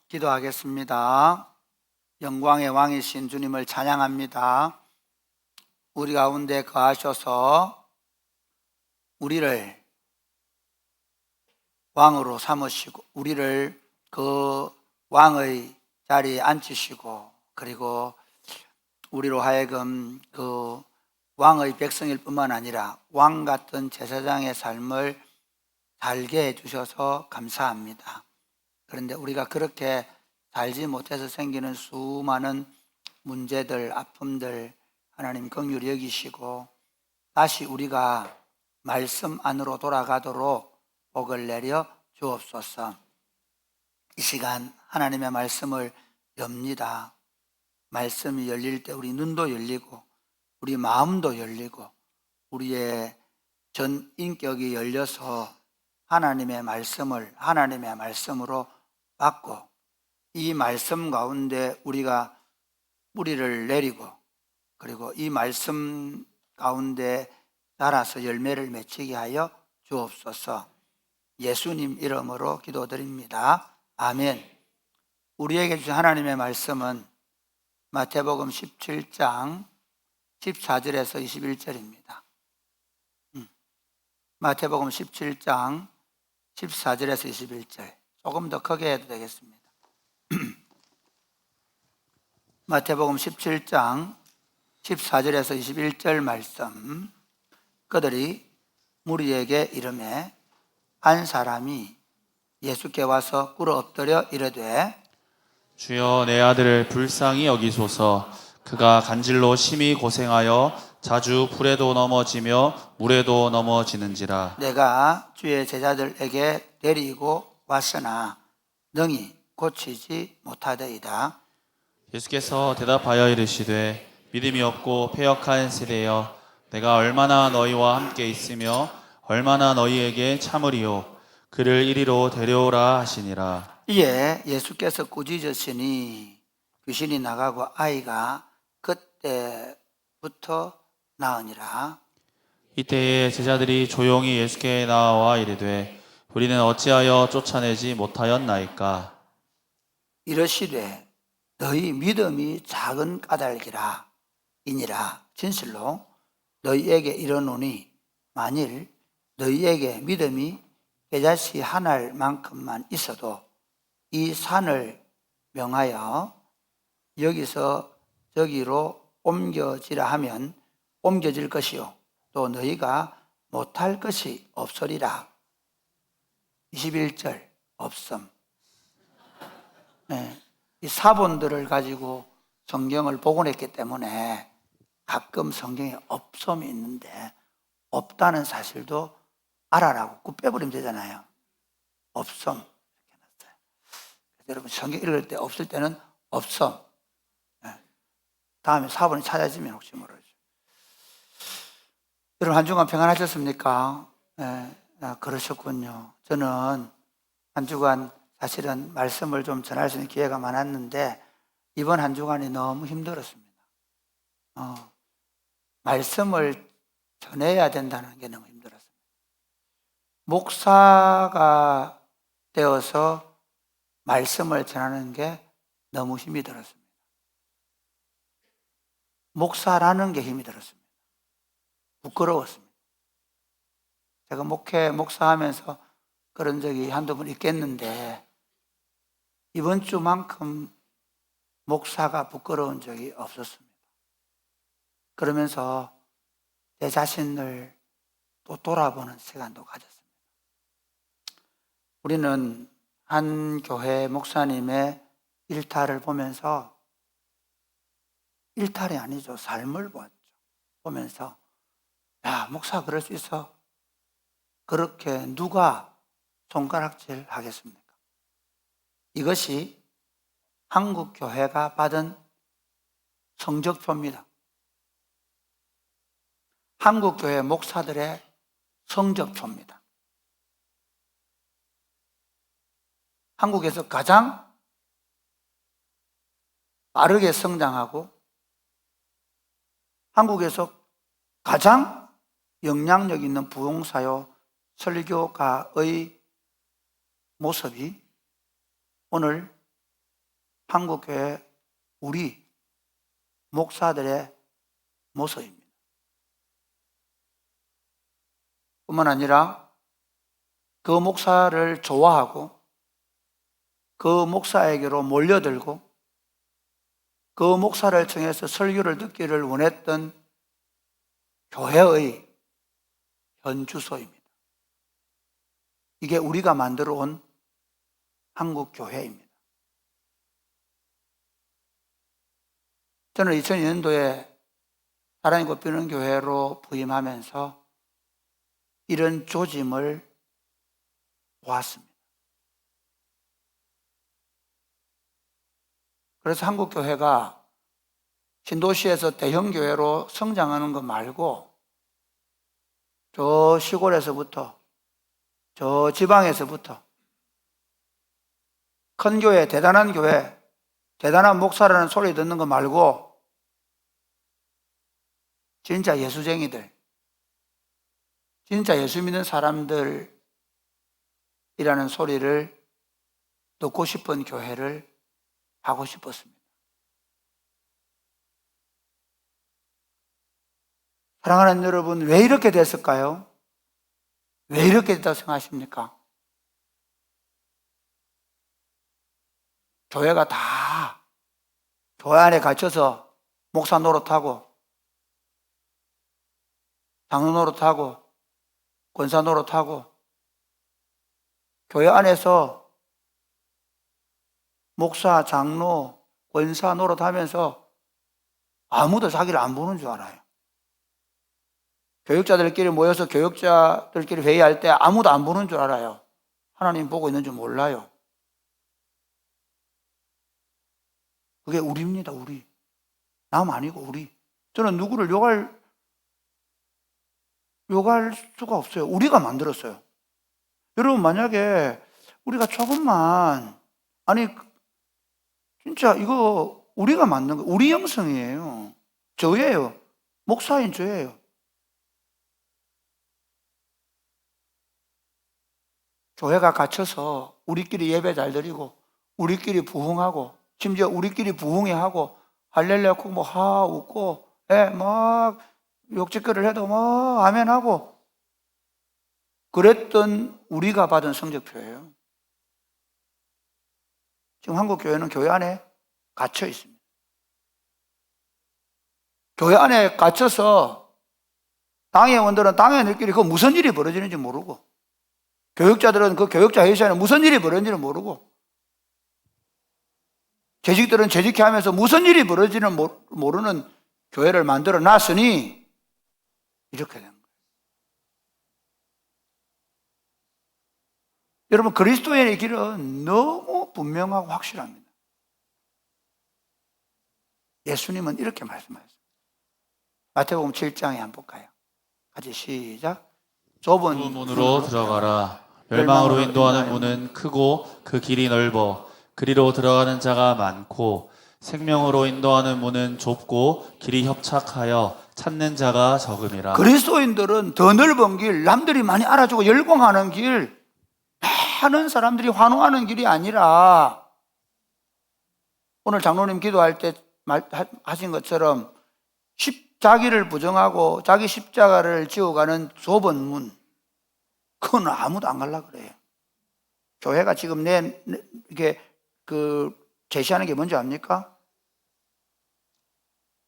기도하겠습니다. 영광의 왕이신 주님을 찬양합니다. 우리 가운데 거하셔서 우리를 왕으로 삼으시고 우리를 그 왕의 자리에 앉히시고, 그리고 우리로 하여금 그 왕의 백성일 뿐만 아니라 왕 같은 제사장의 삶을 살게 해주셔서 감사합니다. 그런데 우리가 그렇게 살지 못해서 생기는 수많은 문제들, 아픔들 하나님 긍휼히 여기시고 다시 우리가 말씀 안으로 돌아가도록 복을 내려 주옵소서. 이 시간 하나님의 말씀을 엽니다. 말씀이 열릴 때 우리 눈도 열리고 우리 마음도 열리고 우리의 전 인격이 열려서 하나님의 말씀을 하나님의 말씀으로 받고 이 말씀 가운데 우리가 뿌리를 내리고, 그리고 이 말씀 가운데 자라서 열매를 맺히게 하여 주옵소서. 예수님 이름으로 기도드립니다. 아멘. 우리에게 주신 하나님의 말씀은 마태복음 17장 14절에서 21절입니다. 마태복음 17장 14절에서 21절. 조금 더 크게 해도 되겠습니다. 마태복음 17장 14절에서 21절 말씀. 그들이 무리에게 이르매 한 사람이 예수께 와서 꿇어 엎드려 이르되 주여, 내 아들을 불쌍히 여기소서. 그가 간질로 심히 고생하여 자주 불에도 넘어지며 물에도 넘어지는지라. 내가 주의 제자들에게 데리고 왔으나 능히 고치지 못하더이다. 예수께서 대답하여 이르시되 믿음이 없고 패역한 세대여, 내가 얼마나 너희와 함께 있으며 얼마나 너희에게 참으리요. 그를 이리로 데려오라 하시니라. 이에 예수께서 꾸짖으시니 귀신이 나가고 아이가 그때부터 나으니라. 이때에 제자들이 조용히 예수께 나와 이르되 우리는 어찌하여 쫓아내지 못하였나이까. 이르시되 너희 믿음이 작은 까닭이라 이니라. 진실로 너희에게 이르노니 만일 너희에게 믿음이 깨자씨 한 알만큼만 있어도 이 산을 명하여 여기서 저기로 옮겨지라 하면 옮겨질 것이요 또 너희가 못할 것이 없으리라. 21절 없음. 네, 이 사본들을 가지고 성경을 복원했기 때문에 가끔 성경에 없음이 있는데 없다는 사실도 알아라고 꾹 빼버리면 되잖아요. 없음 이렇게 해놨어요. 여러분 성경 읽을 때 없을 때는 없음. 다음에 사본이 찾아지면 혹시 모르죠. 여러분 한 주간 평안하셨습니까? 그러셨군요. 저는 한 주간 사실은 말씀을 좀 전할 수 있는 기회가 많았는데 이번 한 주간이 너무 힘들었습니다. 말씀을 전해야 된다는 게 너무 힘들었습니다. 목사가 되어서 말씀을 전하는 게 너무 힘이 들었습니다. 목사라는 게 힘이 들었습니다. 부끄러웠습니다. 제가 목사하면서 그런 적이 한두 번 있겠는데 이번 주만큼 목사가 부끄러운 적이 없었습니다. 그러면서 내 자신을 또 돌아보는 시간도 가졌습니다. 우리는 한 교회 목사님의 일탈을 보면서, 일탈이 아니죠, 삶을 보았죠. 보면서 야, 목사 그럴 수 있어? 그렇게 누가 손가락질 하겠습니까? 이것이 한국 교회가 받은 성적표입니다. 한국 교회 목사들의 성적표입니다. 한국에서 가장 빠르게 성장하고 한국에서 가장 영향력 있는 부흥사요 설교가의 모습이 오늘 한국교회 우리 목사들의 모습입니다. 뿐만 아니라 그 목사를 좋아하고 그 목사에게로 몰려들고 그 목사를 통해서 설교를 듣기를 원했던 교회의 현 주소입니다. 이게 우리가 만들어 온 한국 교회입니다. 저는 2002년도에 사랑이 꽃피는 교회로 부임하면서 이런 조짐을 보았습니다. 그래서 한국 교회가 신도시에서 대형 교회로 성장하는 것 말고 저 시골에서부터 저 지방에서부터 큰 교회, 대단한 교회, 대단한 목사라는 소리 듣는 거 말고 진짜 예수쟁이들, 진짜 예수 믿는 사람들이라는 소리를 듣고 싶은 교회를 하고 싶었습니다. 사랑하는 여러분, 왜 이렇게 됐을까요? 왜 이렇게 됐다고 생각하십니까? 교회가 다 교회 안에 갇혀서 목사 노릇하고 장로 노릇하고 권사 노릇하고 교회 안에서 목사, 장로, 권사 노릇하면서 아무도 자기를 안 보는 줄 알아요. 교육자들끼리 모여서 교육자들끼리 회의할 때 아무도 안 보는 줄 알아요. 하나님 보고 있는 줄 몰라요. 그게 우리입니다, 우리. 남 아니고 우리. 저는 누구를 욕할 수가 없어요. 우리가 만들었어요. 여러분, 만약에 우리가 조금만, 아니, 진짜 이거 우리가 만든 거, 우리 형성이에요. 저예요. 목사인 저예요. 교회가 갇혀서 우리끼리 예배 잘 드리고, 우리끼리 부흥하고, 심지어 우리끼리 부흥회하고, 할렐루야 哭뭐 하 웃고, 막 욕짓거리를 해도 뭐 아멘하고, 그랬던 우리가 받은 성적표예요. 지금 한국 교회는 교회 안에 갇혀 있습니다. 교회 안에 갇혀서 당의 원들은 당의원들끼리 그 무슨 일이 벌어지는지 모르고, 교육자들은 그 교육자 회의실에 무슨 일이 벌어지는지 모르고, 재직들은 재직해 하면서 무슨 일이 벌어지는 모르는 교회를 만들어 놨으니 이렇게 된 거예요. 여러분, 그리스도인의 길은 너무 분명하고 확실합니다. 예수님은 이렇게 말씀하셨어요. 마태복음 7장에 한번 볼까요? 같이 시작. 좁은 문으로 들어가라. 멸망으로 인도하는 문은 크고 그 길이 넓어 그리로 들어가는 자가 많고, 생명으로 인도하는 문은 좁고 길이 협착하여 찾는 자가 적음이라. 그리스도인들은 더 넓은 길, 남들이 많이 알아주고 열광하는 길, 많은 사람들이 환호하는 길이 아니라, 오늘 장로님 기도할 때 말하신 것처럼 자기를 부정하고 자기 십자가를 지어가는 좁은 문, 그건 아무도 안 가려고 그래요. 교회가 지금 이게 제시하는 게 뭔지 압니까?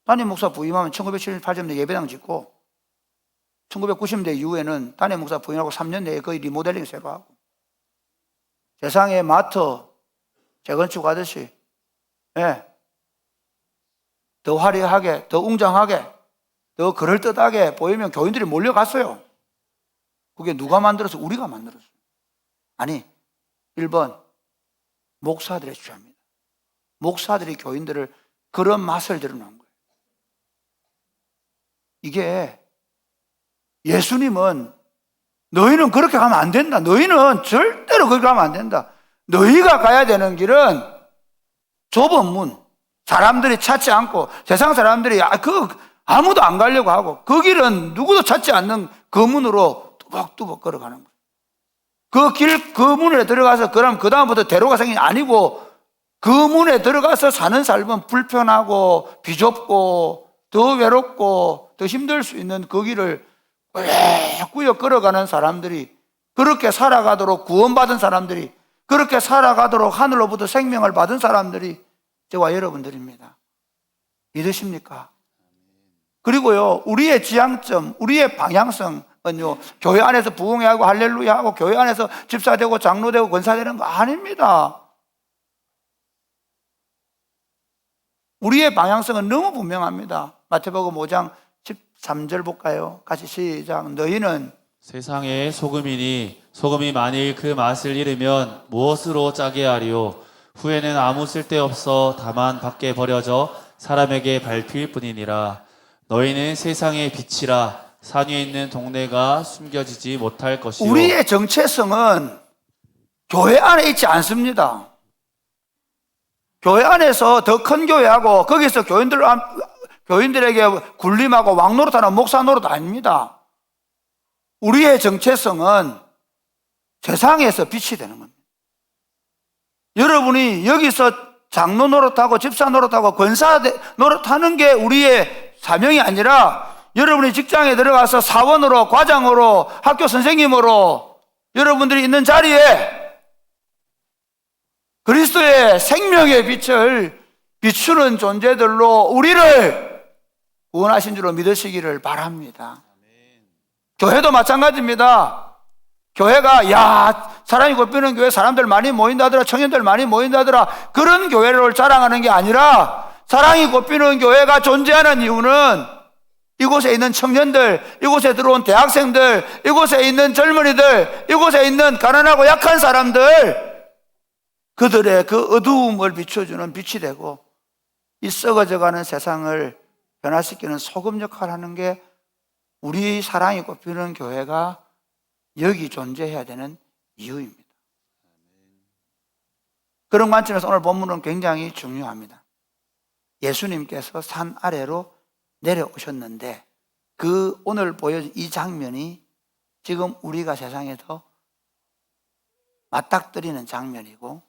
담임 목사 부임하면 1978년에 예배당 짓고, 1990년대 이후에는 담임 목사 부임하고 3년 내에 거의 리모델링 새로 하고, 세상에 마트 재건축하듯이, 더 화려하게, 더 웅장하게, 더 그럴듯하게 보이면 교인들이 몰려갔어요. 그게 누가 만들어서? 우리가 만들었어요. 아니, 1번 목사들의 주장입니다. 목사들이 교인들을 그런 맛을 드러낸 거예요. 이게, 예수님은 너희는 그렇게 가면 안 된다. 너희는 절대로 그렇게 가면 안 된다. 너희가 가야 되는 길은 좁은 문, 사람들이 찾지 않고, 세상 사람들이 아무도 안 가려고 하고, 그 길은 누구도 찾지 않는 그 문으로 뚜벅뚜벅 걸어가는 거예요. 그 문에 들어가서 그럼 그 다음부터 대로가 생긴 게 아니고 그 문에 들어가서 사는 삶은 불편하고 비좁고 더 외롭고 더 힘들 수 있는 그 길을 꾸역꾸역 걸어가는 사람들이, 그렇게 살아가도록 구원받은 사람들이, 그렇게 살아가도록 하늘로부터 생명을 받은 사람들이 저와 여러분들입니다. 믿으십니까? 그리고요, 우리의 지향점, 우리의 방향성은요, 교회 안에서 부흥회하고 할렐루야하고 교회 안에서 집사되고 장로되고 권사되는 거 아닙니다. 우리의 방향성은 너무 분명합니다. 마태복음 5장 13절 볼까요? 같이 시작. 너희는 세상의 소금이니 소금이 만일 그 맛을 잃으면 무엇으로 짜게 하리요? 후에는 아무 쓸데없어 다만 밖에 버려져 사람에게 밟힐 뿐이니라. 너희는 세상의 빛이라. 산 위에 있는 동네가 숨겨지지 못할 것이요. 우리의 정체성은 교회 안에 있지 않습니다. 교회 안에서 더 큰 교회하고 거기서 교인들에게 군림하고 왕노릇하는 목사 노릇 아닙니다. 우리의 정체성은 세상에서 빛이 되는 겁니다. 여러분이 여기서 장로 노릇하고 집사 노릇하고 권사 노릇하는 게 우리의 사명이 아니라, 여러분이 직장에 들어가서 사원으로, 과장으로, 학교 선생님으로 여러분들이 있는 자리에 그리스도의 생명의 빛을 비추는 존재들로 우리를 구원하신 줄로 믿으시기를 바랍니다. 교회도 마찬가지입니다. 교회가 사람이 곱비는 교회, 사람들 많이 모인다더라, 청년들 많이 모인다더라, 그런 교회를 자랑하는 게 아니라, 사랑이 곱비는 교회가 존재하는 이유는 이곳에 있는 청년들, 이곳에 들어온 대학생들, 이곳에 있는 젊은이들, 이곳에 있는 가난하고 약한 사람들, 그들의 그 어두움을 비춰주는 빛이 되고 이 썩어져가는 세상을 변화시키는 소금 역할을 하는 게 우리 사랑이 꼽히는 교회가 여기 존재해야 되는 이유입니다. 그런 관점에서 오늘 본문은 굉장히 중요합니다. 예수님께서 산 아래로 내려오셨는데 그 오늘 보여준 이 장면이 지금 우리가 세상에서 맞닥뜨리는 장면이고,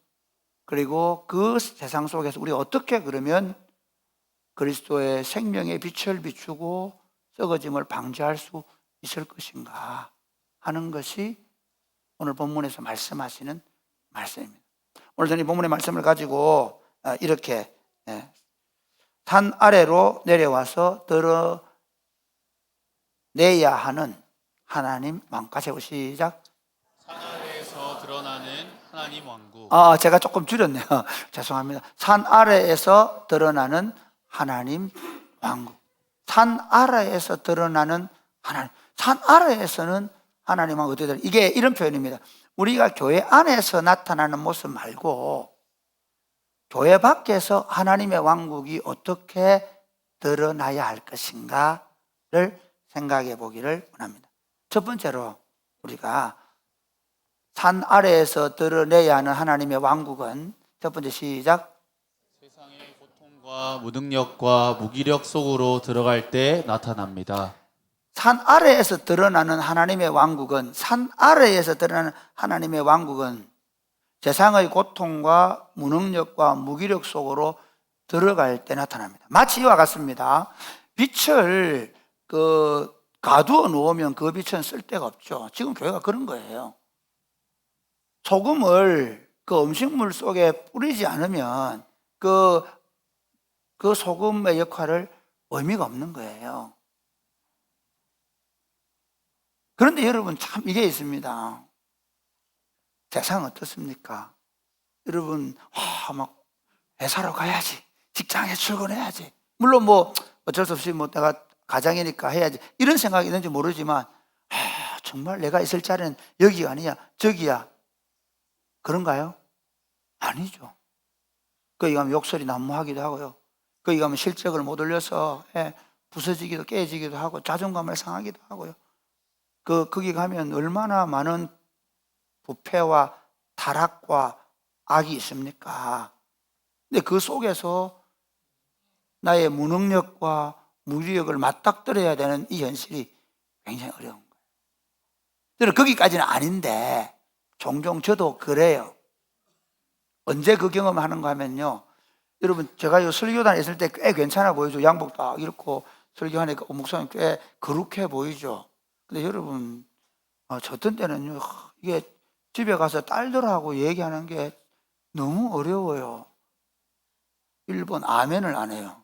그리고 그 세상 속에서 우리가 어떻게 그러면 그리스도의 생명의 빛을 비추고 썩어짐을 방지할 수 있을 것인가 하는 것이 오늘 본문에서 말씀하시는 말씀입니다. 오늘 저는 이 본문의 말씀을 가지고 이렇게 산 아래로 내려와서 드러내야 하는 하나님 왕과 세우 시작. 산 아래에서 드러나는 하나님 왕국. 제가 조금 줄였네요. 죄송합니다. 산 아래에서 드러나는 하나님 왕국. 산 아래에서 드러나는 하나님. 산 아래에서는 하나님 왕국 어떻게 되나? 이게 이런 표현입니다. 우리가 교회 안에서 나타나는 모습 말고 교회 밖에서 하나님의 왕국이 어떻게 드러나야 할 것인가를 생각해 보기를 원합니다. 첫 번째로 우리가 산 아래에서 드러내야 하는 하나님의 왕국은, 첫 번째 시작. 세상의 고통과 무능력과 무기력 속으로 들어갈 때 나타납니다. 산 아래에서 드러나는 하나님의 왕국은, 산 아래에서 드러나는 하나님의 왕국은 세상의 고통과 무능력과 무기력 속으로 들어갈 때 나타납니다. 마치 이와 같습니다. 빛을 가두어 놓으면 그 빛은 쓸데가 없죠. 지금 교회가 그런 거예요. 소금을 그 음식물 속에 뿌리지 않으면 그 소금의 역할을 의미가 없는 거예요. 그런데 여러분 참 이게 있습니다. 세상 어떻습니까? 여러분 막 회사로 가야지, 직장에 출근해야지, 물론 뭐 어쩔 수 없이 뭐 내가 가장이니까 해야지 이런 생각이 있는지 모르지만 정말 내가 있을 자리는 여기가 아니야 저기야, 그런가요? 아니죠. 거기 가면 욕설이 난무하기도 하고요, 거기 가면 실적을 못 올려서 부서지기도 깨지기도 하고 자존감을 상하기도 하고요. 거기 가면 얼마나 많은 부패와 타락과 악이 있습니까? 근데 그 속에서 나의 무능력과 무기력을 맞닥뜨려야 되는 이 현실이 굉장히 어려운 거예요. 저는 거기까지는 아닌데 종종 저도 그래요. 언제 그 경험을 하는가 하면요, 여러분 제가 요 설교단에 있을 때 꽤 괜찮아 보이죠. 양복 딱 입고 설교하니까 목사님 꽤 거룩해 보이죠. 근데 여러분 저 어떤 때는요, 이게 집에 가서 딸들하고 얘기하는 게 너무 어려워요. 1번 아멘을 안 해요.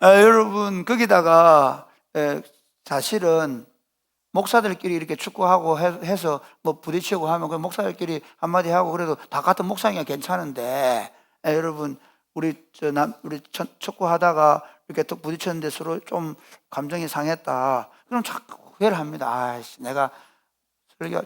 여러분 거기다가 사실은 목사들끼리 이렇게 축구하고 해서 뭐 부딪히고 하면 그 목사들끼리 한마디 하고 그래도 다 같은 목상이야 괜찮은데, 여러분 우리 축구하다가 이렇게 또 부딪혔는데 서로 좀 감정이 상했다. 그럼 자꾸 후회를 합니다. 아이씨, 내가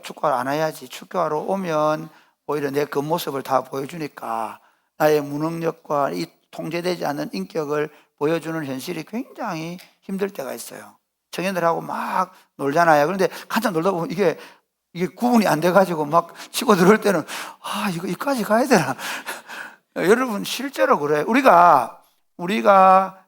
축구하러 안 와야지. 축구하러 오면 오히려 내 겉모습을 다 보여주니까 나의 무능력과 이 통제되지 않는 인격을 보여주는 현실이 굉장히 힘들 때가 있어요. 청년들하고 막 놀잖아요. 그런데 한참 놀다 보면 이게 구분이 안 돼가지고 막 치고 들어올 때는 이거 이까지 가야 되나? 여러분 실제로 그래요. 우리가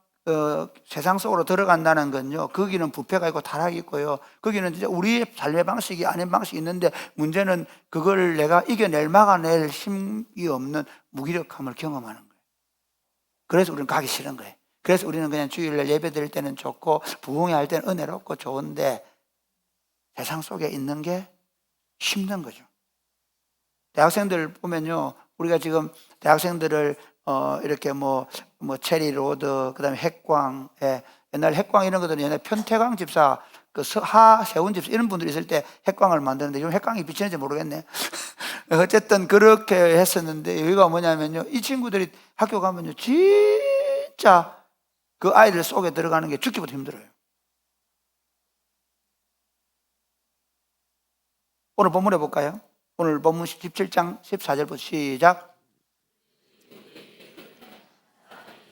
세상 속으로 들어간다는 건요, 거기는 부패가 있고 타락이 있고요, 거기는 진짜 우리의 삶의 방식이 아닌 방식이 있는데, 문제는 그걸 내가 이겨낼 막아낼 힘이 없는 무기력함을 경험하는 거예요. 그래서 우리는 가기 싫은 거예요. 그래서 우리는 그냥 주일날 예배 드릴 때는 좋고 부흥회 할 때는 은혜롭고 좋은데 세상 속에 있는 게 힘든 거죠. 대학생들 보면요, 우리가 지금 대학생들을 이렇게 뭐 체리 로드, 그다음에 핵광, 옛날 핵광 이런 것들은 옛날 편태광 집사, 그 세운 집사 이런 분들이 있을 때 핵광을 만드는데 요즘 핵광이 비치는지 모르겠네. 어쨌든 그렇게 했었는데, 여기가 뭐냐면요, 이 친구들이 학교 가면요 진짜 그 아이들 속에 들어가는 게 죽기보다 힘들어요. 오늘 본문 해볼까요? 오늘 본문 17장 14절부터 시작.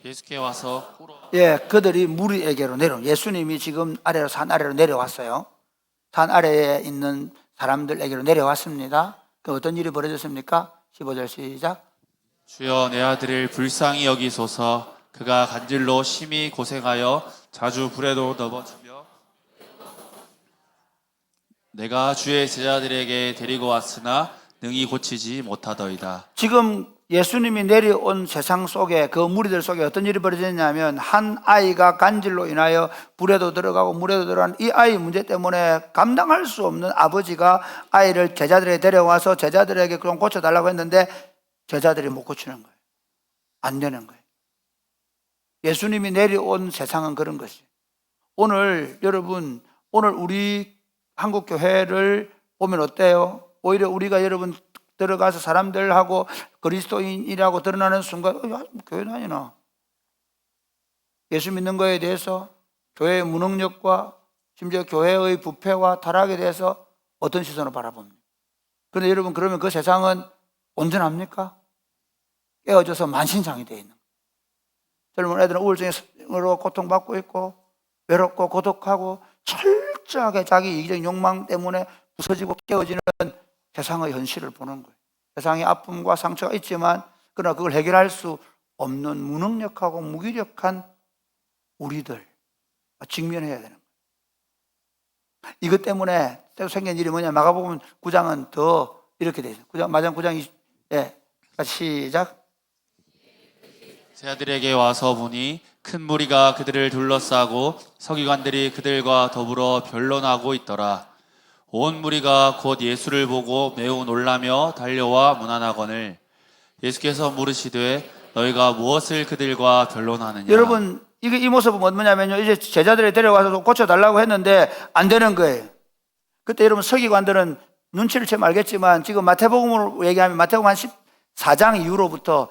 예수께 와서 그들이 무리에게로 예수님이 지금 산 아래로 내려왔어요. 산 아래에 있는 사람들에게로 내려왔습니다. 그 어떤 일이 벌어졌습니까? 15절 시작. 주여 내 아들을 불쌍히 여기소서. 그가 간질로 심히 고생하여 자주 불에도 넘어지며 내가 주의 제자들에게 데리고 왔으나 능히 고치지 못하더이다. 지금 예수님이 내려온 세상 속에, 그 무리들 속에 어떤 일이 벌어졌냐면, 한 아이가 간질로 인하여 불에도 들어가고 물에도 들어가는 이 아이 문제 때문에 감당할 수 없는 아버지가 아이를 제자들에게 데려와서 제자들에게 그럼 고쳐달라고 했는데 제자들이 못 고치는 거예요. 안 되는 거예요. 예수님이 내려온 세상은 그런 것이에요. 오늘 여러분, 오늘 우리 한국교회를 보면 어때요? 오히려 우리가 여러분 들어가서 사람들하고 그리스도인이라고 드러나는 순간 교회 다니나? 예수 믿는 거에 대해서, 교회의 무능력과 심지어 교회의 부패와 타락에 대해서 어떤 시선으로 바라봅니까? 그런데 여러분, 그러면 그 세상은 온전합니까? 깨어져서 만신창이 되어 있는 거예요. 젊은 애들은 우울증으로 고통받고 있고 외롭고 고독하고 철저하게 자기 이기적인 욕망 때문에 부서지고 깨어지는 세상의 현실을 보는 거예요. 세상에 아픔과 상처가 있지만 그러나 그걸 해결할 수 없는 무능력하고 무기력한 우리들 직면해야 되는 거예요. 이것 때문에 생긴 일이 뭐냐? 마가복음 9장은 더 이렇게 되어 있어요. 마지막 9장 시작. 제자들에게 와서 보니 큰 무리가 그들을 둘러싸고 서기관들이 그들과 더불어 변론하고 있더라. 온 무리가 곧 예수를 보고 매우 놀라며 달려와 문안하거늘 예수께서 물으시되 너희가 무엇을 그들과 변론하느냐. 여러분, 이 모습은 뭐냐면요, 이제 제자들이 데려와서 고쳐달라고 했는데 안 되는 거예요. 그때 여러분 서기관들은 눈치를 채면 알겠지만, 지금 마태복음으로 얘기하면 마태복음 한 14장 이후로부터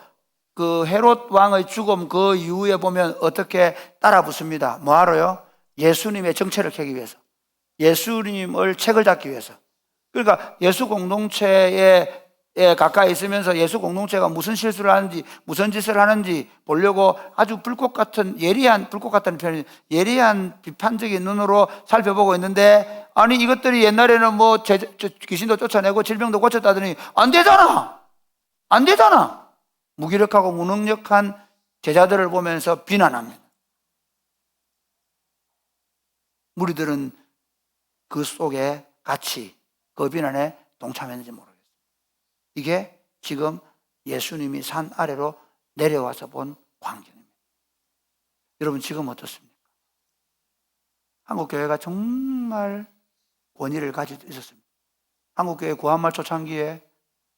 그 헤롯 왕의 죽음 그 이후에 보면 어떻게 따라 붙습니다. 뭐하러요? 예수님의 정체를 캐기 위해서, 예수님을 책을 잡기 위해서. 그러니까 예수 공동체에 가까이 있으면서 예수 공동체가 무슨 실수를 하는지, 무슨 짓을 하는지 보려고 아주 불꽃 같은 표현이, 예리한 비판적인 눈으로 살펴보고 있는데, 아니 이것들이 옛날에는 뭐 귀신도 쫓아내고 질병도 고쳤다더니 안 되잖아. 무기력하고 무능력한 제자들을 보면서 비난합니다. 무리들은 그 속에 같이 그 비난에 동참했는지 모르겠어요. 이게 지금 예수님이 산 아래로 내려와서 본 광경입니다. 여러분 지금 어떻습니까? 한국교회가 정말 권위를 가지고 있었습니다. 한국교회 구한말 초창기에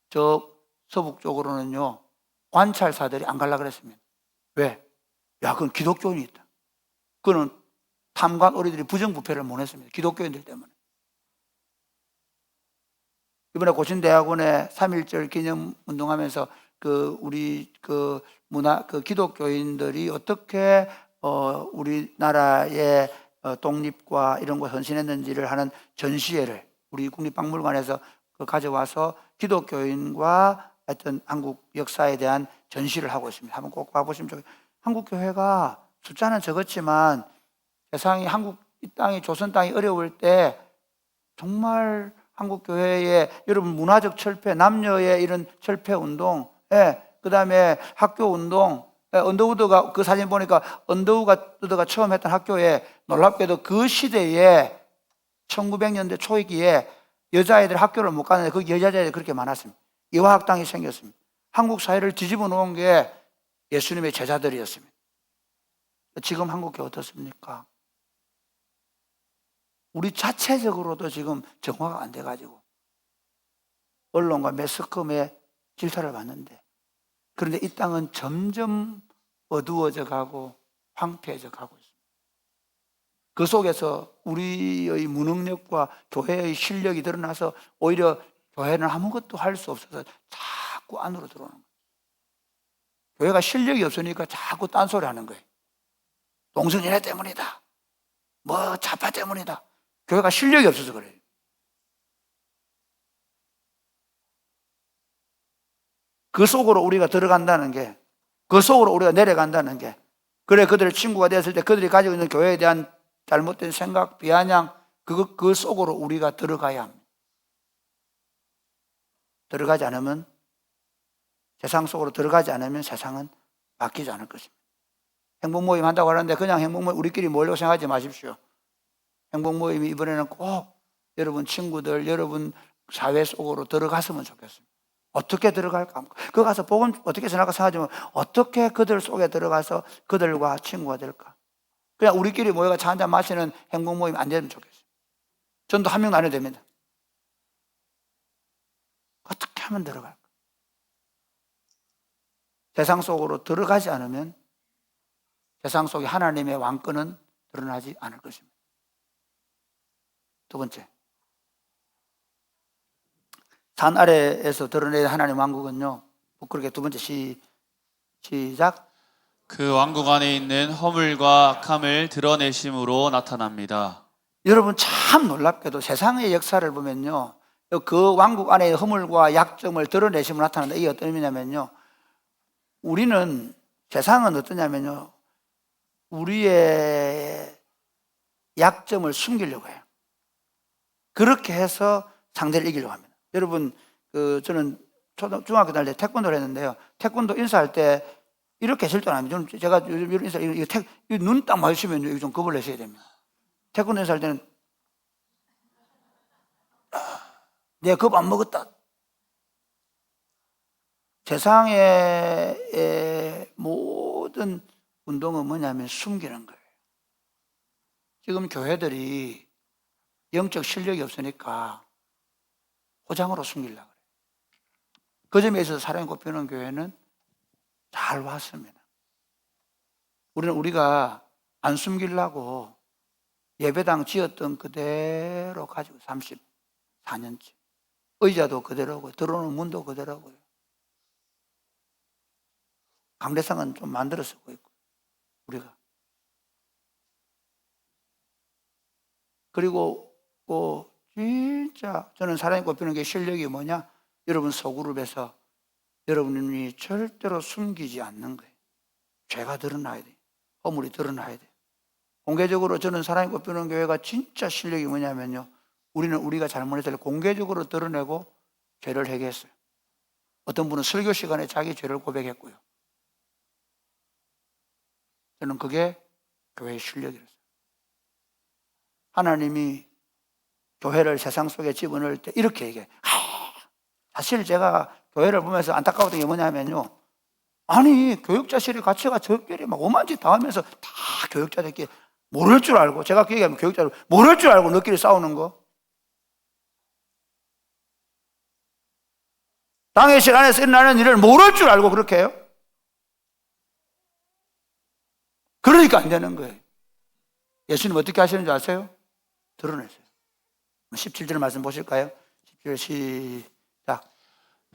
저 서북 쪽으로는요, 관찰사들이 안 가려고 그랬습니다. 왜? 야, 그건 기독교인이 있다. 그거는 탐관 어리들이 부정부패를 못 했습니다. 기독교인들 때문에. 이번에 고신대학원에 3.1절 기념 운동하면서 우리 기독교인들이 어떻게 우리나라의 독립과 이런 거 헌신했는지를 하는 전시회를 우리 국립박물관에서 가져와서 기독교인과 하여튼 한국 역사에 대한 전시를 하고 있습니다. 한번 꼭 봐보시면 좋겠어요. 한국교회가 숫자는 적었지만 세상이 이 땅이 조선 땅이 어려울 때 정말 한국교회의 여러분 문화적 철폐, 남녀의 이런 철폐 운동, 그 다음에 학교 운동, 언더우드가 그 사진 보니까 언더우드가 처음 했던 학교에 놀랍게도 그 시대에 1900년대 초기에 여자애들 학교를 못 가는데 그 여자애들이 그렇게 많았습니다. 이화학당이 생겼습니다. 한국 사회를 뒤집어 놓은 게 예수님의 제자들이었습니다. 지금 한국교회 어떻습니까? 우리 자체적으로도 지금 정화가 안 돼가지고 언론과 매스컴의 질타를 받는데, 그런데 이 땅은 점점 어두워져 가고 황폐해져 가고 있습니다. 그 속에서 우리의 무능력과 교회의 실력이 드러나서 오히려 교회는 아무것도 할 수 없어서 자꾸 안으로 들어오는 거예요. 교회가 실력이 없으니까 자꾸 딴소리 하는 거예요. 동성연애 때문이다. 뭐 좌파 때문이다. 교회가 실력이 없어서 그래요. 그 속으로 우리가 들어간다는 게, 그 속으로 우리가 내려간다는 게, 그래 그들의 친구가 되었을 때 그들이 가지고 있는 교회에 대한 잘못된 생각, 비아냥, 그 속으로 우리가 들어가야 합니다. 들어가지 않으면, 세상 속으로 들어가지 않으면 세상은 바뀌지 않을 것입니다. 행복모임 한다고 하는데 그냥 행복모임 우리끼리 모이려고 생각하지 마십시오. 행복모임이 이번에는 꼭 여러분 친구들, 여러분 사회 속으로 들어갔으면 좋겠습니다. 어떻게 들어갈까? 그 가서 복음 어떻게 전할까 생각하지만 어떻게 그들 속에 들어가서 그들과 친구가 될까? 그냥 우리끼리 모여가 차 한잔 마시는 행복모임 안 되면 좋겠어요. 전도 한 명도 안 해도 됩니다. 어떻게 하면 들어갈까? 세상 속으로 들어가지 않으면 세상 속에 하나님의 왕권은 드러나지 않을 것입니다. 두 번째, 산 아래에서 드러낸 하나님 왕국은요, 부끄럽게 두 번째 시작. 그 왕국 안에 있는 허물과 악함을 드러내심으로 나타납니다. 여러분 참 놀랍게도 세상의 역사를 보면요, 그 왕국 안에 허물과 약점을 드러내심으로 나타난다. 이게 어떤 의미냐면요, 우리는, 세상은 어떠냐면요, 우리의 약점을 숨기려고 해요. 그렇게 해서 상대를 이기려고 합니다. 여러분, 저는 중학교 다닐 때 태권도를 했는데요, 태권도 인사할 때 이렇게 실전 안 합니다. 제가 요즘 인사, 눈 딱 마주치면 이거 좀 겁을 내셔야 됩니다. 태권도 인사할 때는 내가 겁 안 먹었다. 세상의 모든 운동은 뭐냐면 숨기는 거예요. 지금 교회들이 영적 실력이 없으니까 호장으로 숨기려고 그래요. 그 점에 있어서 사랑이 꼽히는 교회는 잘 왔습니다. 우리가 안 숨기려고 예배당 지었던 그대로 가지고 34년째. 의자도 그대로고 들어오는 문도 그대로고요. 강대상은 좀 만들어 쓰고 있고 우리가. 그리고 진짜 저는 사랑이 꼽히는 게 실력이 뭐냐? 여러분 소그룹에서 여러분이 절대로 숨기지 않는 거예요. 죄가 드러나야 돼요. 허물이 드러나야 돼요. 공개적으로 저는 사랑이 꼽히는 교회가 진짜 실력이 뭐냐면요, 우리가 잘못했을 때 공개적으로 드러내고 죄를 회개했어요. 어떤 분은 설교 시간에 자기 죄를 고백했고요. 저는 그게 교회의 실력이었어요. 하나님이 교회를 세상 속에 집어넣을 때 이렇게 얘기해요. 사실 제가 교회를 보면서 안타까웠던 게 뭐냐면요. 아니, 교육자실의 가치가 저끼리 막 오만 짓 다 하면서 다 교육자들끼리 모를 줄 알고, 제가 그 얘기하면 교육자들 모를 줄 알고 너끼리 싸우는 거. 당회실 안에서 일어나는 일을 모를 줄 알고 그렇게 해요? 그러니까 안 되는 거예요. 예수님 어떻게 하시는지 아세요? 드러내세요. 17절 말씀 보실까요? 17절 시작.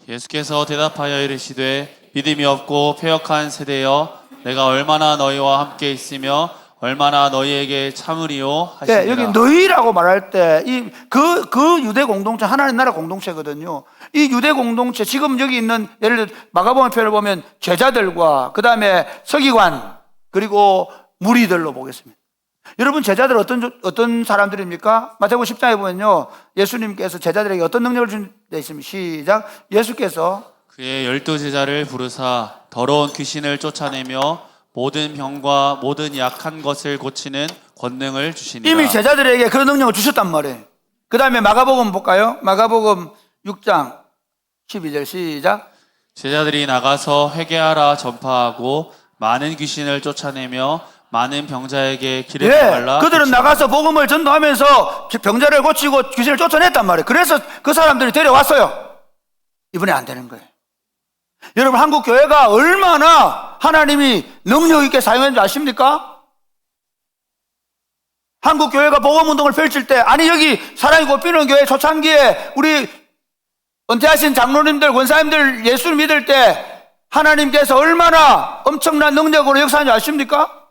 예수께서 대답하여 이르시되 믿음이 없고 패역한 세대여 내가 얼마나 너희와 함께 있으며 얼마나 너희에게 참으리요 하시니라. 네, 여기 너희라고 말할 때 그 유대 공동체, 하나님 나라 공동체거든요. 이 유대 공동체, 지금 여기 있는 예를 들어 마가복음 편을 보면 제자들과 그다음에 서기관 그리고 무리들로 보겠습니다. 여러분, 제자들 어떤 사람들입니까? 마태복음 10장에 보면요, 예수님께서 제자들에게 어떤 능력을 준 데 있습니다. 시작. 예수께서 그의 12제자를 부르사 더러운 귀신을 쫓아내며 모든 병과 모든 약한 것을 고치는 권능을 주시니라. 이미 제자들에게 그런 능력을 주셨단 말이에요. 그 다음에 마가복음 볼까요? 마가복음 6장 12절 시작. 제자들이 나가서 회개하라 전파하고 많은 귀신을 쫓아내며 많은 병자에게 기름을 발라 그들은 고치라. 나가서 복음을 전도하면서 병자를 고치고 귀신을 쫓아냈단 말이에요. 그래서 그 사람들이 데려왔어요. 이번에 안 되는 거예요. 여러분, 한국 교회가 얼마나 하나님이 능력 있게 사용했는지 아십니까? 한국 교회가 복음 운동을 펼칠 때, 아니 여기 사랑이 꽃피는 교회 초창기에 우리 은퇴하신 장로님들, 권사님들 예수를 믿을 때 하나님께서 얼마나 엄청난 능력으로 역사하는지 아십니까?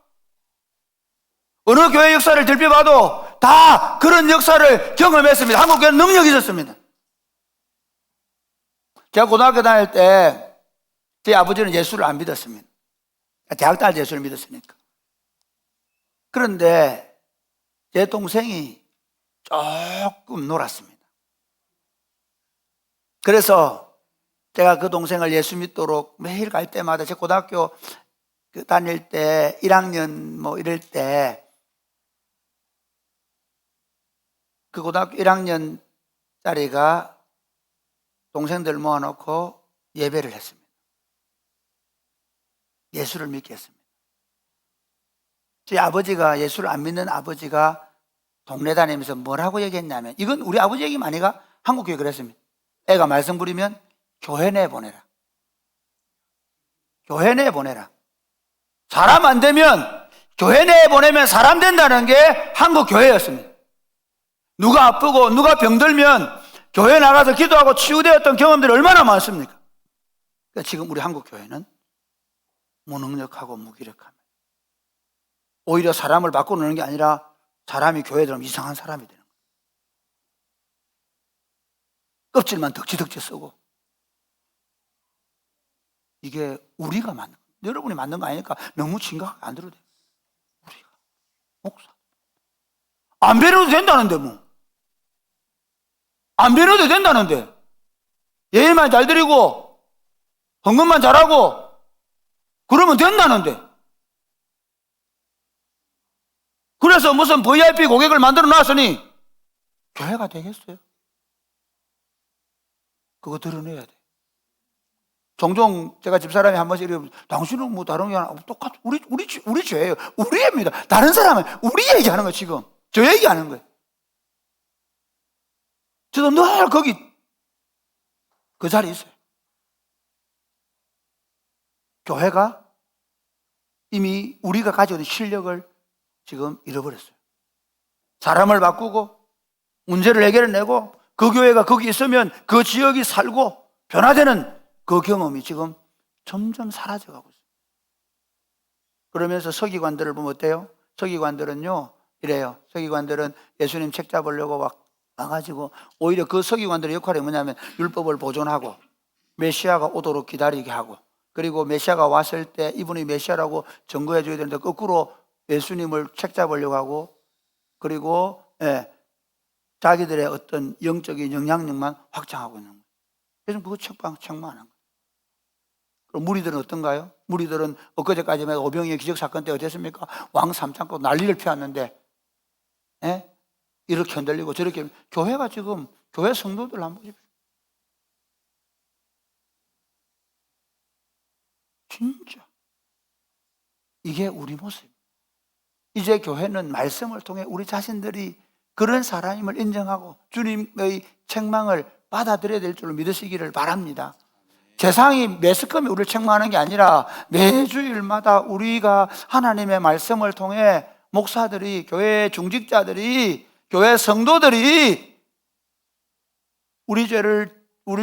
어느 교회 역사를 들펴봐도 다 그런 역사를 경험했습니다. 한국 교회는 능력이 있었습니다. 제가 고등학교 다닐 때 제 아버지는 예수를 안 믿었습니다. 대학 다닐 때 예수를 믿었으니까. 그런데 제 동생이 조금 놀았습니다. 그래서 제가 그 동생을 예수 믿도록 매일 갈 때마다, 제 고등학교 다닐 때 1학년 뭐 이럴 때 그 고등학교 1학년짜리가 동생들 모아놓고 예배를 했습니다. 예수를 믿게 했습니다. 제 아버지가, 예수를 안 믿는 아버지가 동네 다니면서 뭐라고 얘기했냐면, 이건 우리 아버지 얘기가 아니가 한국 교회 그랬습니다. 애가 말썽 부리면 교회 내 보내라. 교회 내 보내라. 사람 안 되면 교회 내에 보내면 사람 된다는 게 한국 교회였습니다. 누가 아프고 누가 병들면 교회 나가서 기도하고 치유되었던 경험들이 얼마나 많습니까? 그러니까 지금 우리 한국 교회는 무능력하고 무기력합니다. 오히려 사람을 바꿔놓는 게 아니라 사람이 교회에 들어오면 이상한 사람이 되는 거예요. 껍질만 덕지덕지 쓰고. 이게 우리가 만든 거예요. 여러분이 만든 거 아니니까 너무 심각하게 안 들어도 돼요. 우리가 목사 안 배려도 된다는데 뭐. 안 배려도 된다는데. 예의만 잘 드리고 헌금만 잘하고 그러면 된다는데. 그래서 무슨 VIP 고객을 만들어 놨으니 교회가 되겠어요? 그거 드러내야 돼. 종종 제가 집사람이 한 번씩 이러면, 당신은 뭐 다른 게 아니라 똑같아. 우리 죄예요. 우리 애입니다. 다른 사람은 우리 얘기하는 거예요. 지금 저 얘기하는 거예요. 저도 늘 거기 그 자리에 있어요. 교회가 이미 우리가 가지고 있는 실력을 지금 잃어버렸어요. 사람을 바꾸고 문제를 해결해내고 그 교회가 거기 있으면 그 지역이 살고 변화되는 그 경험이 지금 점점 사라져가고 있어요. 그러면서 서기관들을 보면 어때요? 서기관들은요 이래요. 서기관들은 예수님 책 잡으려고 와가지고 오히려 그 서기관들의 역할이 뭐냐면 율법을 보존하고 메시아가 오도록 기다리게 하고, 그리고 메시아가 왔을 때 이분이 메시아라고 증거해 줘야 되는데 거꾸로 예수님을 책 잡으려고 하고, 그리고 자기들의 어떤 영적인 영향력만 확장하고 있는 거예요. 그래서 그거 책만 하는 거예요. 그럼 무리들은 어떤가요? 무리들은 엊그제까지만 오병이의 기적사건 때 어땠습니까? 왕 삼창고 난리를 피웠는데 이렇게 흔들리고 저렇게. 교회가 지금, 교회 성도들 한번 보십시오. 진짜 이게 우리 모습. 이제 교회는 말씀을 통해 우리 자신들이 그런 사람임을 인정하고 주님의 책망을 받아들여야 될 줄로 믿으시기를 바랍니다. 세상이 매스컴이 우리를 책망하는 게 아니라 매주일마다 우리가 하나님의 말씀을 통해 목사들이, 교회 중직자들이, 교회 성도들이 우리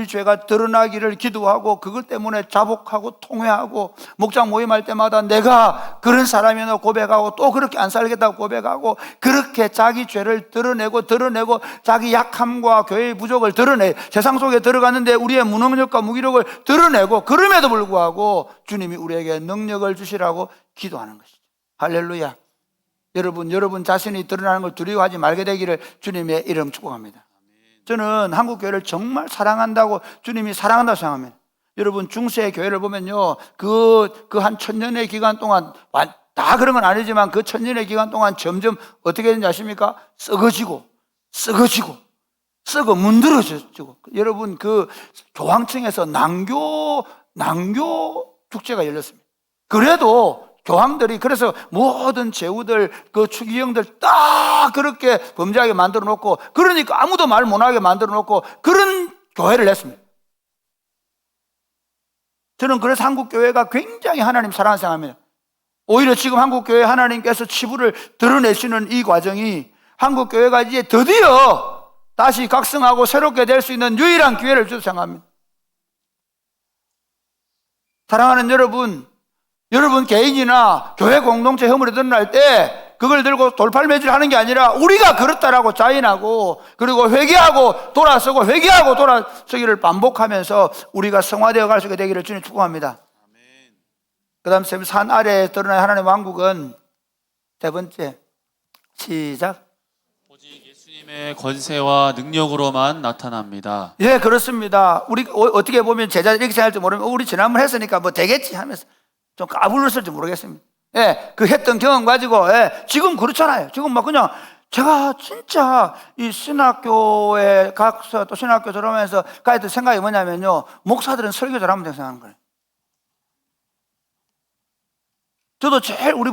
죄가 드러나기를 기도하고 그것 때문에 자복하고 통회하고 목장 모임할 때마다 내가 그런 사람이나 고백하고 또 그렇게 안 살겠다고 고백하고 그렇게 자기 죄를 드러내고 자기 약함과 교회의 부족을 드러내 세상 속에 들어갔는데 우리의 무능력과 무기력을 드러내고 그럼에도 불구하고 주님이 우리에게 능력을 주시라고 기도하는 것이죠. 할렐루야. 여러분 자신이 드러나는 걸 두려워하지 말게 되기를 주님의 이름 축복합니다. 저는 한국교회를 정말 사랑한다고 주님이 사랑한다고 생각합니다. 여러분 중세 교회를 보면요 그 한 1000년의 기간 동안 다 그런 건 아니지만 그 1000년의 기간 동안 점점 어떻게 되는지 아십니까? 썩어 문드러지고 여러분 그 교황청에서 난교 축제가 열렸습니다. 그래도 교황들이 그래서 모든 제후들 그 추기경들 딱 그렇게 범죄하게 만들어 놓고 그러니까 아무도 말 못하게 만들어 놓고 그런 교회를 냈습니다. 저는 그래서 한국교회가 굉장히 하나님 사랑하는 생각합니다. 오히려 지금 한국교회 하나님께서 치부를 드러내시는 이 과정이 한국교회가 이제 드디어 다시 각성하고 새롭게 될 수 있는 유일한 기회를 주셔서 생각합니다. 사랑하는 여러분 개인이나 교회 공동체 허물이 드러날 때 그걸 들고 돌팔매질 하는 게 아니라 우리가 그렇다라고 자인하고 그리고 회개하고 돌아서기를 반복하면서 우리가 성화되어 갈 수 있게 되기를 주님 축복합니다. 그 다음 산 아래에 드러난 하나님의 왕국은 세 번째 시작. 오직 예수님의 권세와 능력으로만 나타납니다. 예, 그렇습니다. 우리 어떻게 보면 제자들 이렇게 생각할지 모르면 우리 지난번 했으니까 뭐 되겠지 하면서 좀 까불었을지 모르겠습니다. 예, 그 했던 경험 가지고, 지금 그렇잖아요. 지금 막 그냥 제가 진짜 이 신학교에 가서 또 신학교 들어오면서 가했던 생각이 뭐냐면요. 목사들은 설교 잘하면 된다고 생각하는 거예요. 저도 제일 우리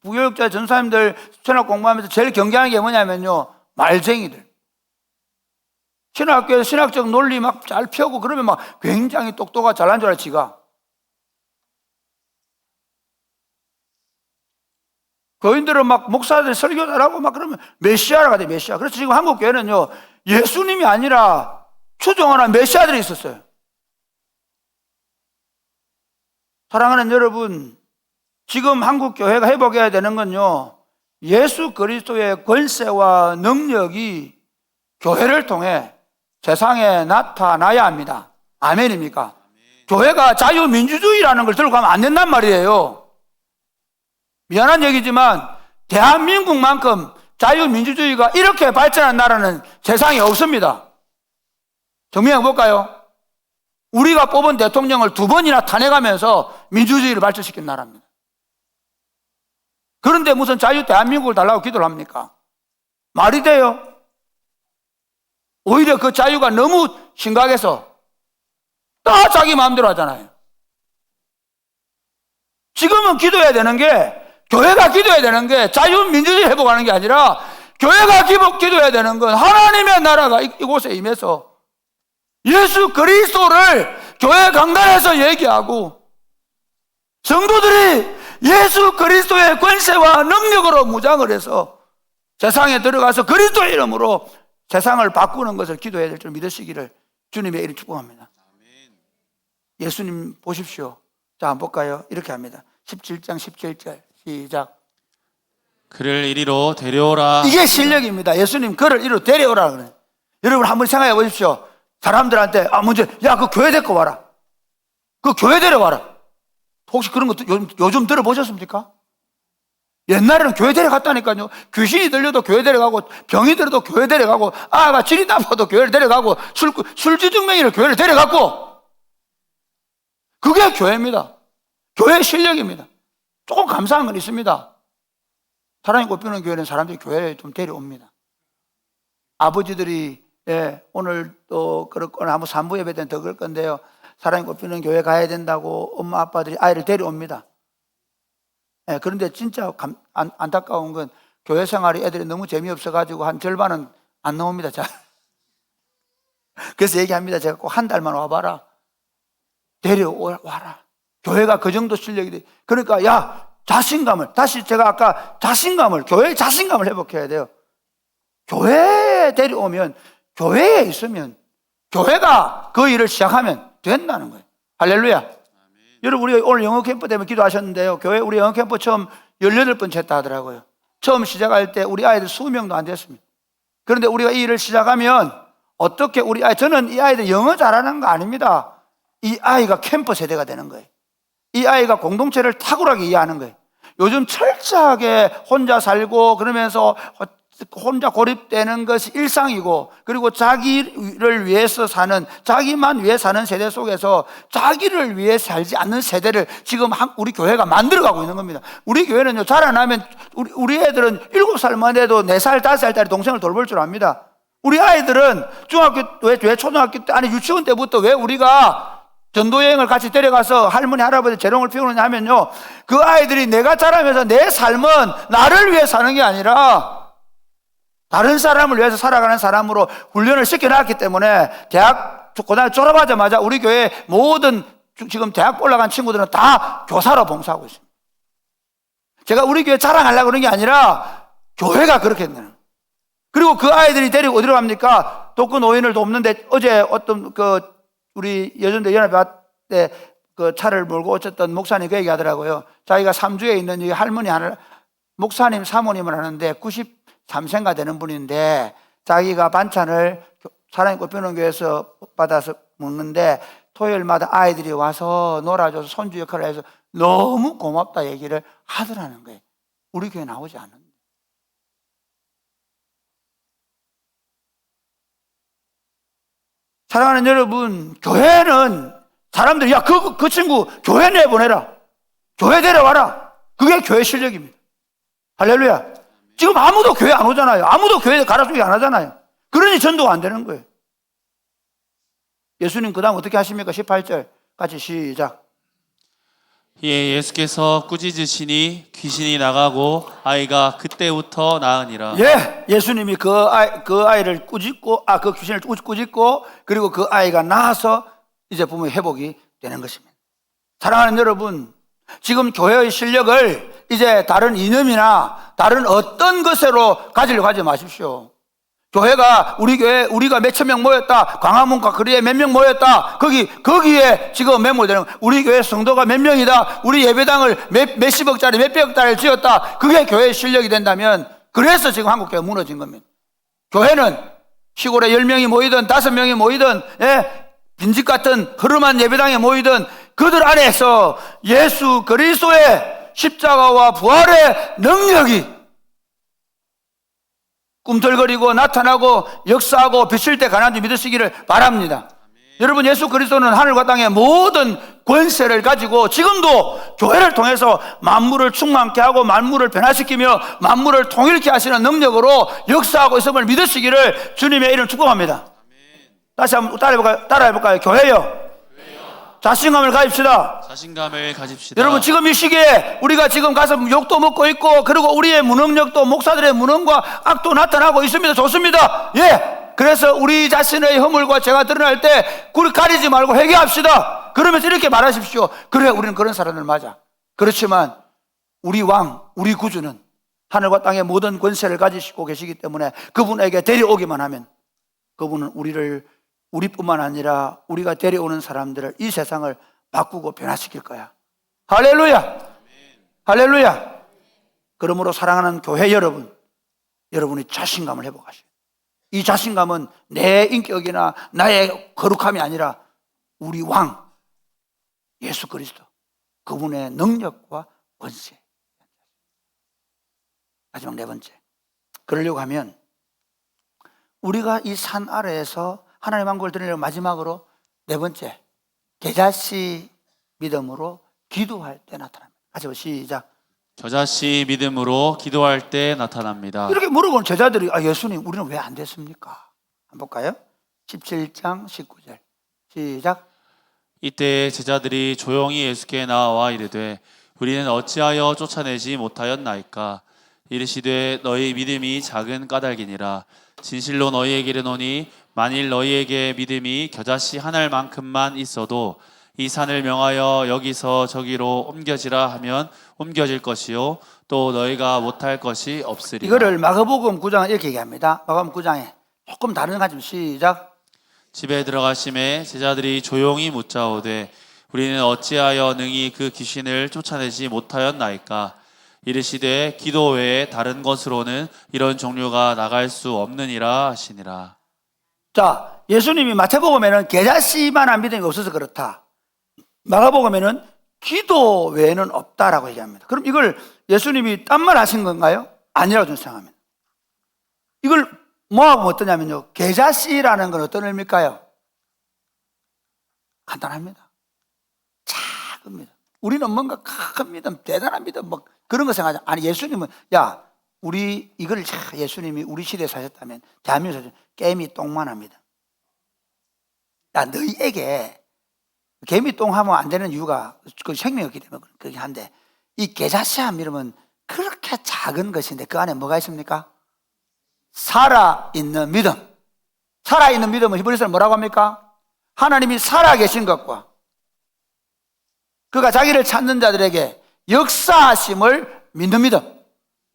부교육자 전사님들 신학 공부하면서 제일 경계하는 게 뭐냐면요. 말쟁이들. 신학교에서 신학적 논리 막 잘 펴고 그러면 막 굉장히 똑똑하고 잘난 줄 알아, 지가. 교인들은 막 목사들 설교 잘하고 막 그러면 메시아라가 돼, 메시아. 그래서 지금 한국 교회는요, 예수님이 아니라 추종하는 메시아들이 있었어요. 사랑하는 여러분, 지금 한국 교회가 회복해야 되는 건요, 예수 그리스도의 권세와 능력이 교회를 통해 세상에 나타나야 합니다. 아멘입니까? 교회가 자유민주주의라는 걸 들고 가면 안 된단 말이에요. 미안한 얘기지만 대한민국만큼 자유민주주의가 이렇게 발전한 나라는 세상에 없습니다. 정리해 볼까요? 우리가 뽑은 대통령을 2번이나 탄핵하면서 민주주의를 발전시킨 나라입니다. 그런데 무슨 자유 대한민국을 달라고 기도를 합니까? 말이 돼요? 오히려 그 자유가 너무 심각해서 다 자기 마음대로 하잖아요. 지금은 기도해야 되는 게, 교회가 기도해야 되는 게 자유민주주의 회복하는 게 아니라 교회가 기도해야 되는 건 하나님의 나라가 이곳에 임해서 예수 그리스도를 교회 강단에서 얘기하고 성도들이 예수 그리스도의 권세와 능력으로 무장을 해서 세상에 들어가서 그리스도의 이름으로 세상을 바꾸는 것을 기도해야 될 줄 믿으시기를 주님의 이름 축복합니다. 예수님 보십시오. 자, 한번 볼까요? 이렇게 합니다. 17장 17절 시작. 그를 이리로 데려오라. 이게 실력입니다. 예수님 그를 이리로 데려오라 그래요. 여러분 한번 생각해 보십시오. 사람들한테 먼저 야, 그 교회 데리고 와라. 그 교회 데려와라. 혹시 그런 것도 요즘 들어보셨습니까? 옛날에는 교회 데려갔다니까요. 귀신이 들려도 교회 데려가고 병이 들어도 교회 데려가고 아가 질이 나빠도 교회를 데려가고 술주정맹이를 교회를 데려갔고, 그게 교회입니다. 교회의 실력입니다. 조금 감사한 건 있습니다. 사랑이 꽃피우는 교회는 사람들이 교회에 좀 데려옵니다. 아버지들이 오늘 또 그럴 거나 한번 산부 예배 때는 더 그럴 건데요. 사랑이 꽃피는 교회 가야 된다고 엄마 아빠들이 아이를 데려옵니다. 예, 그런데 진짜 안타까운 건 교회 생활이 애들이 너무 재미없어가지고 한 절반은 안 나옵니다. 잘. 그래서 얘기합니다. 제가 꼭 한 달만 와봐라. 데려와라. 교회가 그 정도 실력이 돼. 그러니까 야, 자신감을, 다시 제가 아까 자신감을, 교회의 자신감을 회복해야 돼요. 교회에 데려오면, 교회에 있으면, 교회가 그 일을 시작하면 된다는 거예요. 할렐루야. 여러분, 우리 오늘 영어 캠프 때문에 기도하셨는데요. 교회 우리 영어 캠프 처음 18번 했다 하더라고요. 처음 시작할 때 우리 아이들 20명도 안 됐습니다. 그런데 우리가 이 일을 시작하면 어떻게 우리 아이, 저는 이 아이들 영어 잘하는 거 아닙니다. 이 아이가 캠프 세대가 되는 거예요. 이 아이가 공동체를 탁월하게 이해하는 거예요. 요즘 철저하게 혼자 살고 그러면서 혼자 고립되는 것이 일상이고, 그리고 자기를 위해서 사는, 자기만 위해 사는 세대 속에서 자기를 위해 살지 않는 세대를 지금 우리 교회가 만들어가고 있는 겁니다. 우리 교회는요, 자라나면 우리 애들은 7살만 해도 4살, 5살짜리 동생을 돌볼 줄 압니다. 우리 아이들은 중학교, 왜 초등학교 때, 아니 유치원 때부터 왜 우리가 전도여행을 같이 데려가서 할머니, 할아버지 재롱을 피우느냐 하면요, 그 아이들이 내가 자라면서 내 삶은 나를 위해 사는 게 아니라 다른 사람을 위해서 살아가는 사람으로 훈련을 시켜놨기 때문에 고등학교 졸업하자마자 우리 교회 모든 지금 대학 올라간 친구들은 다 교사로 봉사하고 있습니다. 제가 우리 교회 자랑하려고 그런 게 아니라 교회가 그렇게 했네요. 그리고 그 아이들이 데리고 어디로 갑니까? 독거 노인을 돕는데, 어제 어떤 우리 여전대 연합회 때 그 차를 몰고 오셨던 목사님 그 얘기하더라고요. 자기가 삼주에 있는 이 할머니 하나, 목사님 사모님을 하는데 93세가 되는 분인데, 자기가 반찬을 사랑의 꽃피우는 교회에서 받아서 먹는데 토요일마다 아이들이 와서 놀아줘서 손주 역할을 해서 너무 고맙다 얘기를 하더라는 거예요. 우리 교회 나오지 않는데. 사랑하는 여러분, 교회는 사람들이 야, 그 친구 교회 내보내라, 교회 데려와라, 그게 교회 실력입니다. 할렐루야. 지금 아무도 교회 안 오잖아요. 아무도 교회 가라소리 안 하잖아요. 그러니 전도가 안 되는 거예요. 예수님 그 다음 어떻게 하십니까? 18절 같이 시작. 예, 예수께서 꾸짖으시니 귀신이 나가고 아이가 그때부터 나으니라. 예, 예수님이 그 아이를 꾸짖고, 그 귀신을 꾸짖고, 그리고 그 아이가 나아서 이제 보면 회복이 되는 것입니다. 사랑하는 여러분, 지금 교회의 실력을 이제 다른 이념이나 다른 어떤 것으로 가지려고 하지 마십시오. 교회가, 우리 교회, 우리가 몇천 명 모였다, 광화문과 거리에 몇 명 모였다, 거기에 지금 매몰되는, 우리 교회 성도가 몇 명이다, 우리 예배당을 몇십억짜리, 몇백억짜리를 지었다, 그게 교회의 실력이 된다면, 그래서 지금 한국교회가 무너진 겁니다. 교회는 시골에 10명이 모이든 5명이 모이든, 빈집 같은 흐름한 예배당에 모이든 그들 안에서 예수 그리스도의 십자가와 부활의 능력이 꿈틀거리고 나타나고 역사하고 비칠 때 가난한지 믿으시기를 바랍니다. 여러분, 예수 그리스도는 하늘과 땅의 모든 권세를 가지고 지금도 교회를 통해서 만물을 충만케 하고 만물을 변화시키며 만물을 통일케 하시는 능력으로 역사하고 있음을 믿으시기를 주님의 이름 축복합니다. 다시 한번 따라해볼까요? 교회요. 자신감을 가집시다. 자신감을 가집시다. 여러분, 지금 이 시기에 우리가 지금 가서 욕도 먹고 있고, 그리고 우리의 무능력도, 목사들의 무능과 악도 나타나고 있습니다. 좋습니다. 예. 그래서 우리 자신의 허물과 죄가 드러날 때 가리지 말고 회개합시다. 그러면서 이렇게 말하십시오. 그래, 우리는 그런 사람들 맞아. 그렇지만 우리 왕, 우리 구주는 하늘과 땅의 모든 권세를 가지시고 계시기 때문에 그분에게 데려오기만 하면 그분은 우리뿐만 아니라 우리가 데려오는 사람들을, 이 세상을 바꾸고 변화시킬 거야. 할렐루야. 할렐루야. 그러므로 사랑하는 교회 여러분, 여러분이 자신감을 회복하시오. 이 자신감은 내 인격이나 나의 거룩함이 아니라 우리 왕 예수 그리스도, 그분의 능력과 권세. 마지막 4번째, 그러려고 하면 우리가 이 산 아래에서 하나님 한국을 드리려고 마지막으로 4번째, 겨자씨 믿음으로 기도할 때 나타납니다. 같이 시작. 겨자씨 믿음으로 기도할 때 나타납니다. 이렇게 물어보는 제자들이 예수님, 우리는 왜 안 됐습니까? 한번 볼까요? 17장 19절 시작. 이때 제자들이 조용히 예수께 나와 이르되 우리는 어찌하여 쫓아내지 못하였나이까. 이르시되 너희 믿음이 작은 까닭이니라. 진실로 너희에게 이르노니 만일 너희에게 믿음이 겨자씨 한 알만큼만 있어도 이 산을 명하여 여기서 저기로 옮겨지라 하면 옮겨질 것이요 또 너희가 못할 것이 없으리라. 이거를 마가복음 9장은 이렇게 얘기합니다. 마가복음 9장에 조금 다른 가지고 시작. 집에 들어가심에 제자들이 조용히 묻자오되 우리는 어찌하여 능히 그 귀신을 쫓아내지 못하였나이까. 이르시되 기도 외에 다른 것으로는 이런 종류가 나갈 수 없느니라 하시니라. 자, 예수님이 마태복음에는 겨자씨만한 믿음이 없어서 그렇다. 마가복음에는 기도 외에는 없다라고 얘기합니다. 그럼 이걸 예수님이 딴 말 하신 건가요? 아니라고 저는 생각합니다. 이걸 뭐하고 어떠냐면요, 겨자씨라는 건 어떤 의미일까요? 간단합니다. 작은 믿음. 우리는 뭔가 큰 믿음, 대단한 믿음, 뭐 그런 거 생각하지. 아니, 예수님은, 야, 우리 이걸 예수님이 우리 시대에 사셨다면 대한민국에서 개미 똥만합니다. 야, 너희에게 개미 똥하면 안 되는 이유가 그 생명이 없기 때문에 그렇게 한데, 이 겨자씨한 믿음은 그렇게 작은 것인데 그 안에 뭐가 있습니까? 살아있는 믿음. 살아있는 믿음은 히브리서는 뭐라고 합니까? 하나님이 살아계신 것과 그가 자기를 찾는 자들에게 역사하심을 믿는 믿음.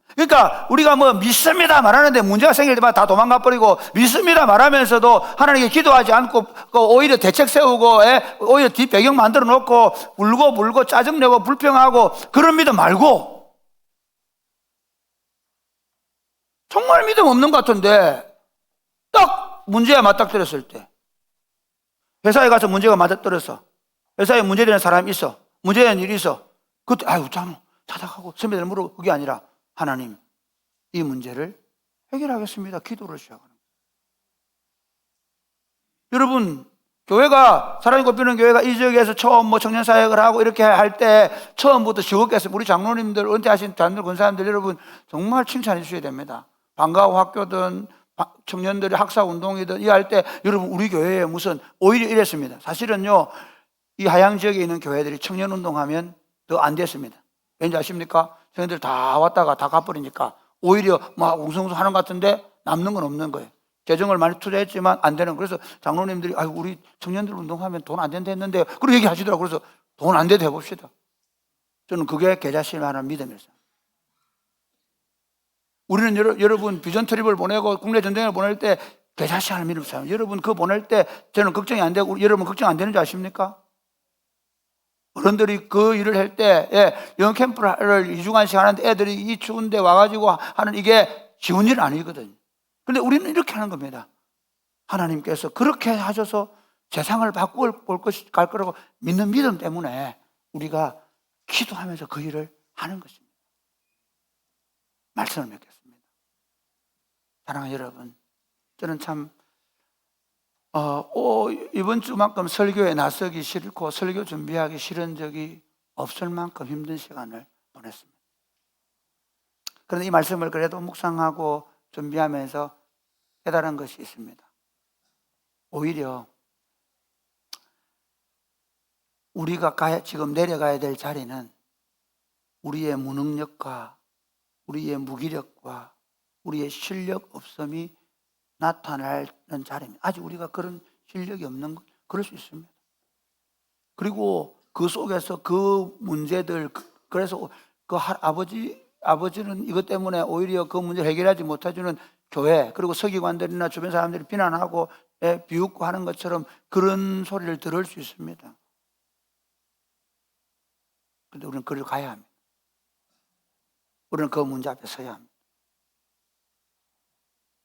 그러니까 우리가 뭐 믿습니다 말하는데 문제가 생길 때마다 다 도망가 버리고, 믿습니다 말하면서도 하나님께 기도하지 않고 오히려 대책 세우고 오히려 뒷 배경 만들어 놓고 울고 불고 짜증내고 불평하고 그런 믿음 말고, 정말 믿음 없는 것 같은데 딱 문제가 맞닥뜨렸을 때, 회사에 가서 문제가 맞닥뜨렸어. 회사에 문제되는 사람이 있어. 문제되는 일이 있어. 그때 아유 참 찾아가고 선배들 물어보고, 그게 아니라 하나님, 이 문제를 해결하겠습니다. 기도를 시작하는 거예요. 여러분, 교회가, 사랑이 꼽히는 교회가 이 지역에서 처음 뭐 청년사역을 하고 이렇게 할 때 처음부터 지옥에서 우리 장로님들, 은퇴하신 장로들, 권사님들 여러분 정말 칭찬해 주셔야 됩니다. 방과후 학교든 청년들이 학사운동이든 이 할 때 여러분 우리 교회에 무슨 오히려 이랬습니다. 사실은요, 이 하양 지역에 있는 교회들이 청년운동하면 더 안 됐습니다. 왠지 아십니까? 청년들 다 왔다가 다 가버리니까 오히려 막 웅성웅성 하는 것 같은데 남는 건 없는 거예요. 재정을 많이 투자했지만 안 되는. 그래서 장로님들이 아유 우리 청년들 운동하면 돈 안 된다 했는데 그렇게 얘기하시더라고요. 그래서 돈 안 돼도 해봅시다. 저는 그게 겨자씨를 하는 믿음이었어요. 우리는 여러분 비전 트립을 보내고 국내 전쟁을 보낼 때 겨자씨 하는 믿음 있어요. 여러분 그거 보낼 때 저는 걱정이 안 되고 여러분 걱정 안 되는 줄 아십니까? 어른들이 그 일을 할 때, 영어 캠프를 2주간씩 하는데 애들이 이 추운데 와가지고 하는 이게 쉬운 일 아니거든요. 근데 우리는 이렇게 하는 겁니다. 하나님께서 그렇게 하셔서 세상을 갈 거라고 믿는 믿음 때문에 우리가 기도하면서 그 일을 하는 것입니다. 말씀을 맺겠습니다. 사랑하는 여러분, 저는 참 이번 주만큼 설교에 나서기 싫고 설교 준비하기 싫은 적이 없을 만큼 힘든 시간을 보냈습니다. 그런데 이 말씀을 그래도 묵상하고 준비하면서 깨달은 것이 있습니다. 오히려 우리가 지금 내려가야 될 자리는 우리의 무능력과 우리의 무기력과 우리의 실력 없음이 나타나는 자리입니다. 아직 우리가 그런 실력이 없는 것, 그럴 수 있습니다. 그리고 그 속에서 그 문제들, 그래서 그 아버지는 이것 때문에 오히려 그 문제를 해결하지 못해주는 교회, 그리고 서기관들이나 주변 사람들이 비난하고 비웃고 하는 것처럼 그런 소리를 들을 수 있습니다. 그런데 우리는 그를 가야 합니다. 우리는 그 문제 앞에 서야 합니다.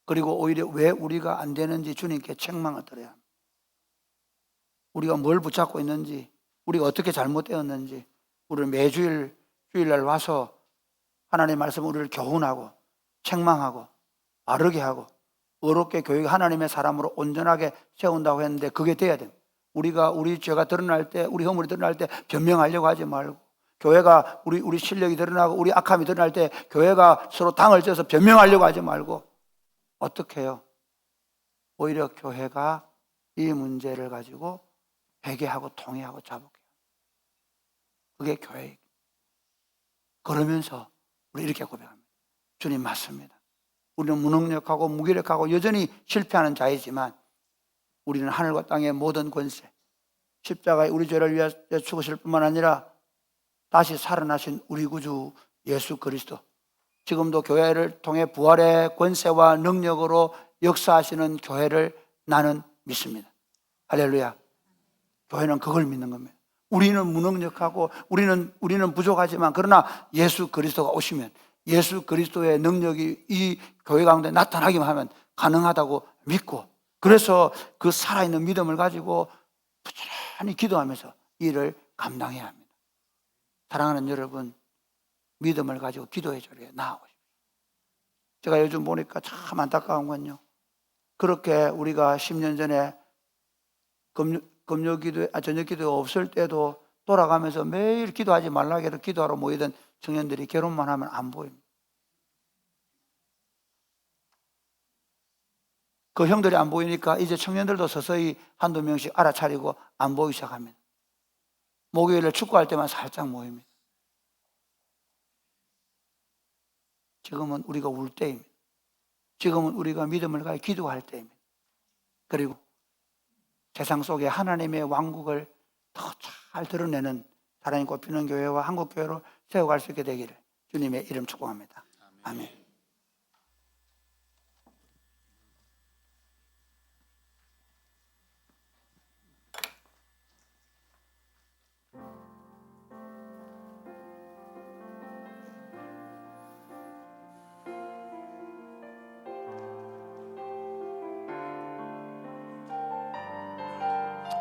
그리고 오히려 왜 우리가 안 되는지 주님께 책망을 드려야 합니다. 우리가 뭘 붙잡고 있는지, 우리가 어떻게 잘못되었는지, 우리는 매주일 주일날 와서 하나님의 말씀 우리를 교훈하고 책망하고 바르게 하고 의롭게 교회 하나님의 사람으로 온전하게 세운다고 했는데 그게 돼야 됩니다. 우리가 우리 죄가 드러날 때, 우리 허물이 드러날 때 변명하려고 하지 말고, 교회가 우리 실력이 드러나고 우리 악함이 드러날 때 교회가 서로 당을 져서 변명하려고 하지 말고 어떻게 해요? 오히려 교회가 이 문제를 가지고 회개하고 통회하고 자복해요. 그게 교회예요. 그러면서 우리 이렇게 고백합니다. 주님 맞습니다. 우리는 무능력하고 무기력하고 여전히 실패하는 자이지만 우리는 하늘과 땅의 모든 권세, 십자가에 우리 죄를 위해 죽으실 뿐만 아니라 다시 살아나신 우리 구주 예수 그리스도, 지금도 교회를 통해 부활의 권세와 능력으로 역사하시는 교회를 나는 믿습니다. 할렐루야. 교회는 그걸 믿는 겁니다. 우리는 무능력하고 우리는 부족하지만 그러나 예수 그리스도가 오시면 예수 그리스도의 능력이 이 교회 가운데 나타나기만 하면 가능하다고 믿고, 그래서 그 살아있는 믿음을 가지고 부지런히 기도하면서 일을 감당해야 합니다. 사랑하는 여러분, 믿음을 가지고 기도의 자리에 나아오십시오. 제가 요즘 보니까 참 안타까운 건요, 그렇게 우리가 10년 전에 저녁 기도 없을 때도 돌아가면서 매일 기도하지 말라고 해도 기도하러 모이던 청년들이 결혼만 하면 안 보입니다. 그 형들이 안 보이니까 이제 청년들도 서서히 한두 명씩 알아차리고 안 보이기 시작합니다. 목요일에 축구할 때만 살짝 모입니다. 지금은 우리가 울 때입니다. 지금은 우리가 믿음을 가해 기도할 때입니다. 그리고 세상 속에 하나님의 왕국을 더 잘 드러내는 사랑이 꽃피는 교회와 한국교회로 세워갈 수 있게 되기를 주님의 이름 축복합니다. 아멘.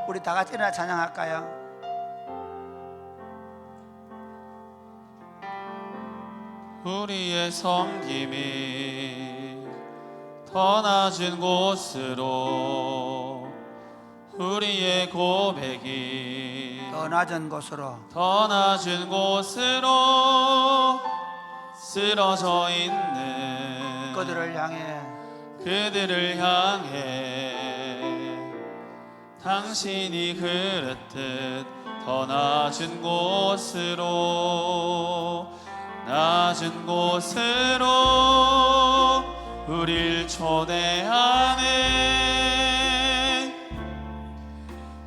우리 다 같이 일어나 찬양할까요? 우리의 섬김이 더 낮은 곳으로, 우리의 고백이 더 낮은 곳으로, 더 낮은 곳으로 쓰러져 있는 그들을 향해 당신이 그랬듯 더 낮은 곳으로 우릴 초대하네.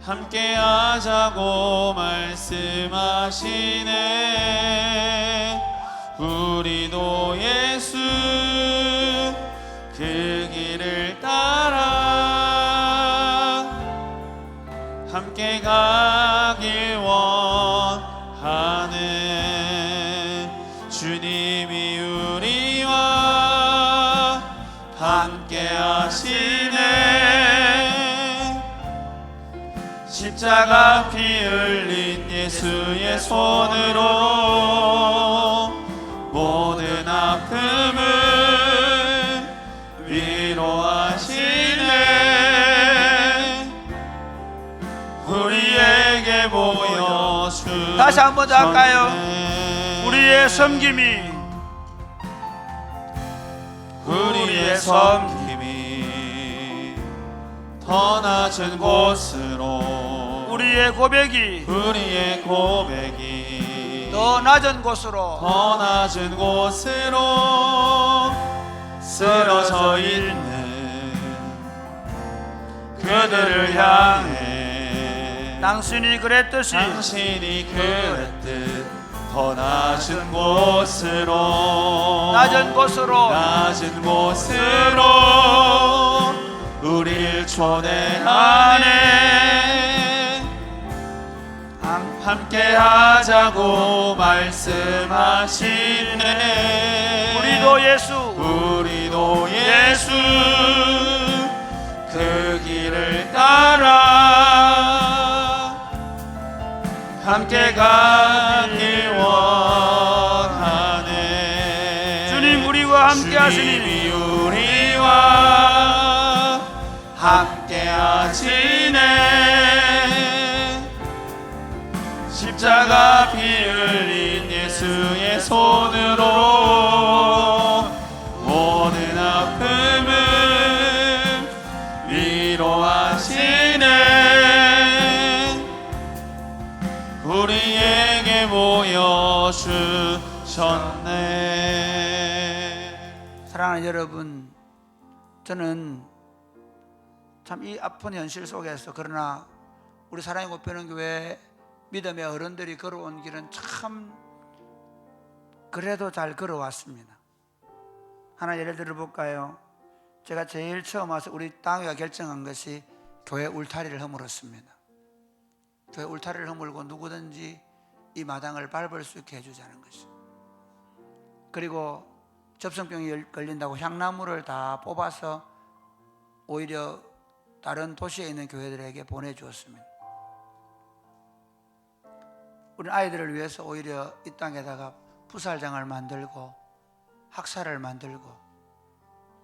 함께 하자고 말씀하시네. 우리도 예수 그 길을 따라 함께 가길 원하네. 주님이 우리와 함께 하시네. 십자가 피 흘린 예수의 손으로 모든 아픔을 위로하시네. 우리에게 보여준 다시 한 번 더 할까요? 우리의 섬김이 더 낮은 곳으로, 우리의 고백이 더 낮은 곳으로 쓰러져 있는 그들을 향해 당신이 그랬듯이 더 낮은 곳으로 우릴 초대하네. 함께 하자고 말씀하시네. 우리도 예수 그 길을 따라 함께 가길 원하네. 주님 우리와 함께 하시니 주님이 우리와 함께 하시네. 십자가 피 흘린 예수의 손으로 모든 아픔을 위로하시네. 우리에게 보여주셨네. 사랑하는 여러분, 저는 참 이 아픈 현실 속에서 그러나 우리 사랑의 꽃피는 교회 믿음의 어른들이 걸어온 길은 참 그래도 잘 걸어왔습니다. 하나 예를 들어 볼까요? 제가 제일 처음 와서 우리 당회가 결정한 것이 교회 울타리를 허물었습니다. 교회 울타리를 허물고 누구든지 이 마당을 밟을 수 있게 해주자는 것이. 그리고 접성병이 걸린다고 향나무를 다 뽑아서 오히려 다른 도시에 있는 교회들에게 보내주었습니다. 우리 아이들을 위해서 오히려 이 땅에다가 부살장을 만들고 학사를 만들고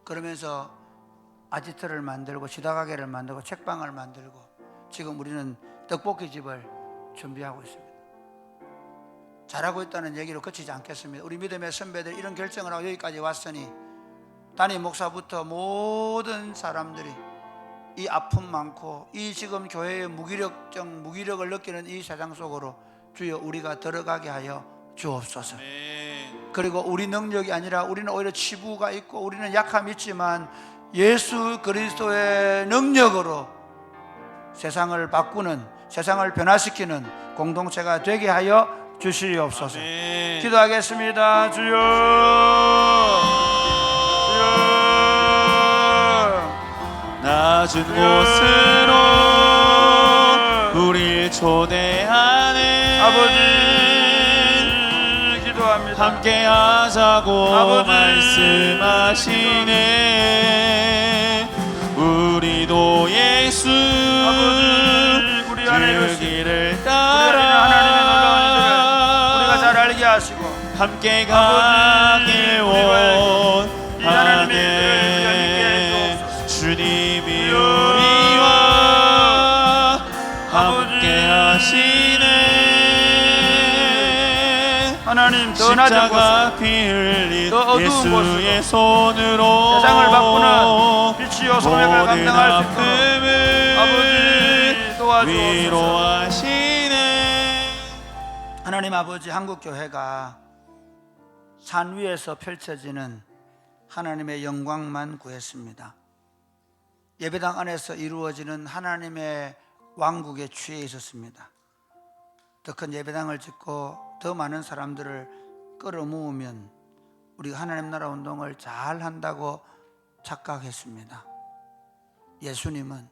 그러면서 아지트를 만들고 지다가게를 만들고 책방을 만들고 지금 우리는 떡볶이집을 준비하고 있습니다. 잘하고 있다는 얘기로 그치지 않겠습니다. 우리 믿음의 선배들 이런 결정을 하고 여기까지 왔으니 담임 목사부터 모든 사람들이 이 아픔 많고 이 지금 교회의 무기력을 느끼는 이 세상 속으로 주여 우리가 들어가게 하여 주옵소서. 그리고 우리 능력이 아니라 우리는 오히려 치부가 있고 우리는 약함이 있지만 예수 그리스도의 능력으로 세상을 바꾸는, 세상을 변화시키는 공동체가 되게 하여 주시옵소서. 기도하겠습니다. 주여, 주여. 낮은 곳으로 우리 초대하네. 아버지 기도합니다. 함께 하자고 아버지. 말씀하시네. 우리도 예수 아버지 우리 안에 그 계신 길을 우리 안에 하나님의 놀라운 일들을 우리가 잘 따라 알게 하시고 함께 아버지, 가길 우리가 이 하나님의 일들을 우리가 믿게 원하네. 해주옵소서. 주님이 주여. 우리와 아버지. 함께 하시네. 하나님 더 낮은 곳 십자가 피 흘린 더 어두운 예수의 곳으로 손으로 세상을 바꾸는 빛이요 소명을 모든 감당할 수 있도록 아픔을 아버지 도와주옵소서. 위로하시네. 하나님 아버지, 한국교회가 산 위에서 펼쳐지는 하나님의 영광만 구했습니다. 예배당 안에서 이루어지는 하나님의 왕국에 취해 있었습니다. 더 큰 예배당을 짓고 더 많은 사람들을 끌어모으면 우리가 하나님 나라 운동을 잘 한다고 착각했습니다. 예수님은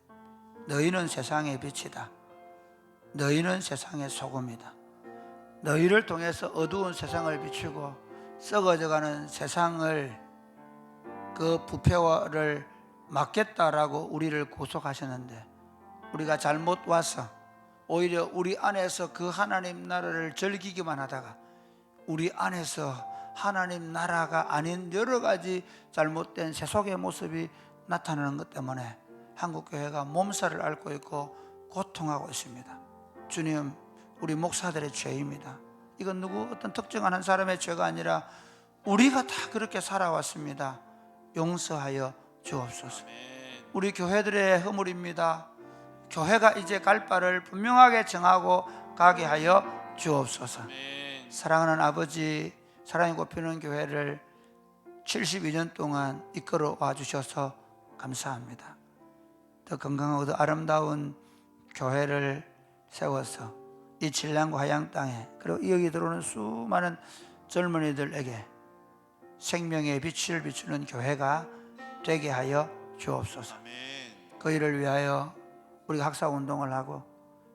너희는 세상의 빛이다. 너희는 세상의 소금이다. 너희를 통해서 어두운 세상을 비추고 썩어져가는 세상을 그 부패를 막겠다라고 우리를 구속하셨는데 우리가 잘못 와서 오히려 우리 안에서 그 하나님 나라를 즐기기만 하다가 우리 안에서 하나님 나라가 아닌 여러 가지 잘못된 세속의 모습이 나타나는 것 때문에 한국교회가 몸살을 앓고 있고 고통하고 있습니다. 주님, 우리 목사들의 죄입니다. 이건 누구 어떤 특정한 한 사람의 죄가 아니라 우리가 다 그렇게 살아왔습니다. 용서하여 주옵소서. 우리 교회들의 허물입니다. 교회가 이제 갈 바를 분명하게 정하고 가게 하여 주옵소서. 사랑하는 아버지, 사랑이 꼽히는 교회를 72년 동안 이끌어 와 주셔서 감사합니다. 더 건강하고 더 아름다운 교회를 세워서 이 진량과 화양 땅에 그리고 여기 들어오는 수많은 젊은이들에게 생명의 빛을 비추는 교회가 되게 하여 주옵소서. 그 일을 위하여 우리가 학사운동을 하고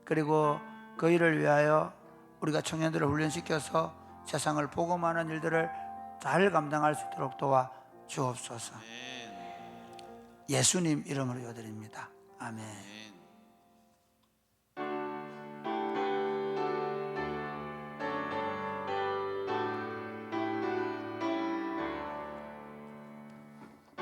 그리고 그 일을 위하여 우리가 청년들을 훈련시켜서 세상을 복음하는 일들을 잘 감당할 수 있도록 도와 주옵소서. 예수님 이름으로 요드립니다. 아멘.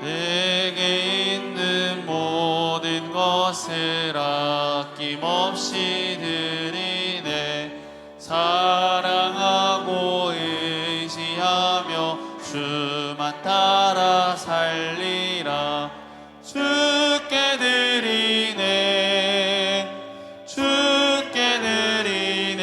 내게 있는 모든 것을 아낌없이 드리네. 사랑하고 의지하며 주만 따라 살리라. 주께 드리네. 주께 드리네.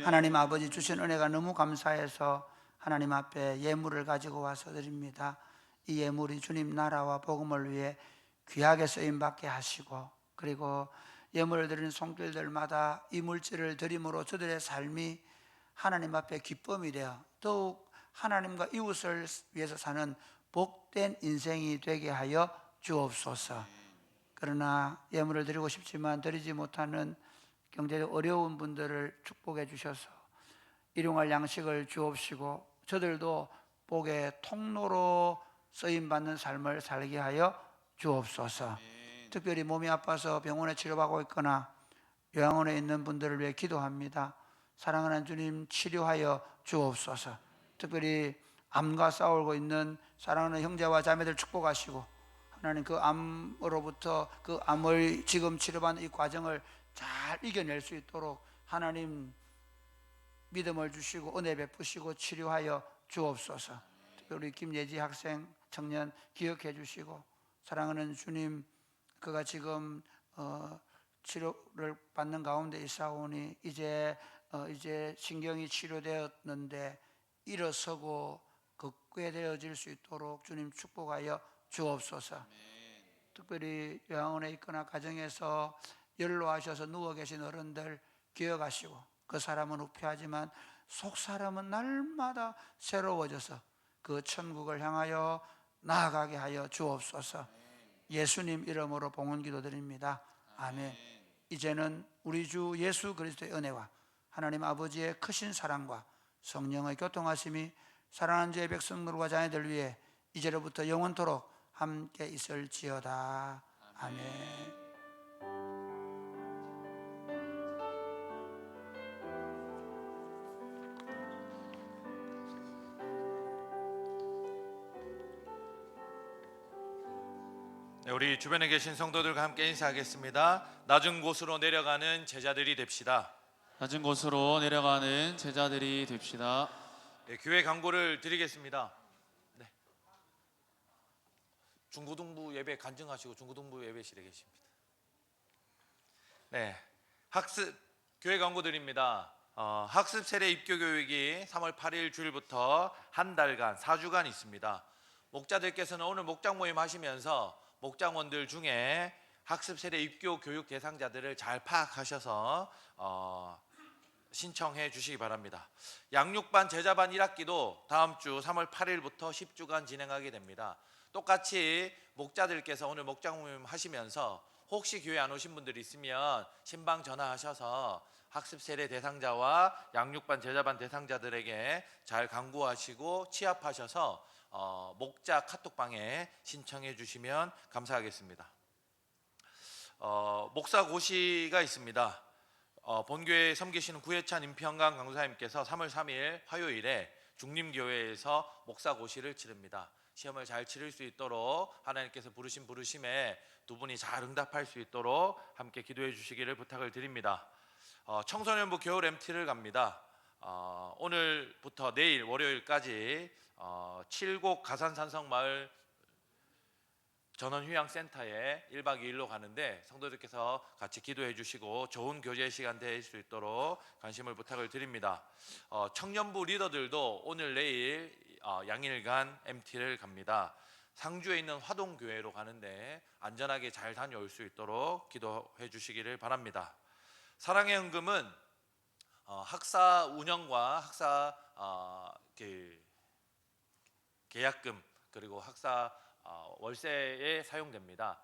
하나님 아버지 주신 은혜가 너무 감사해서 하나님 앞에 예물을 가지고 와서 드립니다. 이 예물이 주님 나라와 복음을 위해 귀하게 쓰임받게 하시고, 그리고 예물을 드리는 손길들마다 이 물질을 드림으로 저들의 삶이 하나님 앞에 기쁨이 되어 더욱 하나님과 이웃을 위해서 사는 복된 인생이 되게 하여 주옵소서. 그러나 예물을 드리고 싶지만 드리지 못하는 경제적 어려운 분들을 축복해 주셔서 일용할 양식을 주옵시고, 저들도 복의 통로로 쓰임받는 삶을 살게 하여 주옵소서. 특별히 몸이 아파서 병원에 치료받고 있거나 요양원에 있는 분들을 위해 기도합니다. 사랑하는 주님, 치료하여 주옵소서. 특별히 암과 싸우고 있는 사랑하는 형제와 자매들 축복하시고, 하나님 그 암으로부터, 그 암을 지금 치료받는 이 과정을 잘 이겨낼 수 있도록 하나님 믿음을 주시고 은혜 베푸시고 치료하여 주옵소서. 특별히 우리 김예지 학생 청년 기억해 주시고, 사랑하는 주님, 그가 지금 치료를 받는 가운데 있사오니 이제 신경이 치료되었는데 일어서고 걷게 되어질 수 있도록 주님 축복하여 주옵소서. 특별히 요양원에 있거나 가정에서 연로하셔서 누워 계신 어른들 기억하시고, 그 사람은 후패하지만 속 사람은 날마다 새로워져서 그 천국을 향하여 나아가게 하여 주옵소서. 예수님 이름으로 봉헌 기도드립니다. 아멘. 이제는 우리 주 예수 그리스도의 은혜와 하나님 아버지의 크신 사랑과 성령의 교통하심이 사랑하는 주의 백성들과 자녀들 위해 이제로부터 영원토록 함께 있을지어다. 아멘. 네, 우리 주변에 계신 성도들과 함께 인사하겠습니다. 낮은 곳으로 내려가는 제자들이 됩시다. 낮은 곳으로 내려가는 제자들이 됩시다. 네, 교회 광고를 드리겠습니다. 네. 중고등부 예배 간증하시고 중고등부 예배실에 계십니다. 네, 학습 교회 광고 드립니다. 학습 세례 입교 교육이 3월 8일 주일부터 한 달간 4주간 있습니다. 목자들께서는 오늘 목장 모임 하시면서 목장원들 중에 학습 세례 입교 교육 대상자들을 잘 파악하셔서 신청해 주시기 바랍니다. 양육반 제자반 1학기도 다음 주 3월 8일부터 10주간 진행하게 됩니다. 똑같이 목자들께서 오늘 목장 모임 하시면서 혹시 교회 안 오신 분들이 있으면 신방 전화하셔서 학습 세례 대상자와 양육반 제자반 대상자들에게 잘 강구하시고 취합하셔서 목자 카톡방에 신청해 주시면 감사하겠습니다. 목사 고시가 있습니다. 본교에 섬기시는 구혜찬 임평강 강사님께서 3월 3일 화요일에 중림교회에서 목사 고시를 치릅니다. 시험을 잘 치를 수 있도록 하나님께서 부르신 부르심에 두 분이 잘 응답할 수 있도록 함께 기도해 주시기를 부탁을 드립니다. 청소년부 겨울 MT를 갑니다. 오늘부터 내일 월요일까지 칠곡 가산산성마을 전원휴양센터에 1박 2일로 가는데 성도들께서 같이 기도해 주시고 좋은 교제 시간 될 수 있도록 관심을 부탁을 드립니다. 청년부 리더들도 오늘 내일 양일간 MT를 갑니다. 상주에 있는 화동교회로 가는데 안전하게 잘 다녀올 수 있도록 기도해 주시기를 바랍니다. 사랑의 헌금은 학사 운영과 학사 계약금 그리고 학사 월세에 사용됩니다.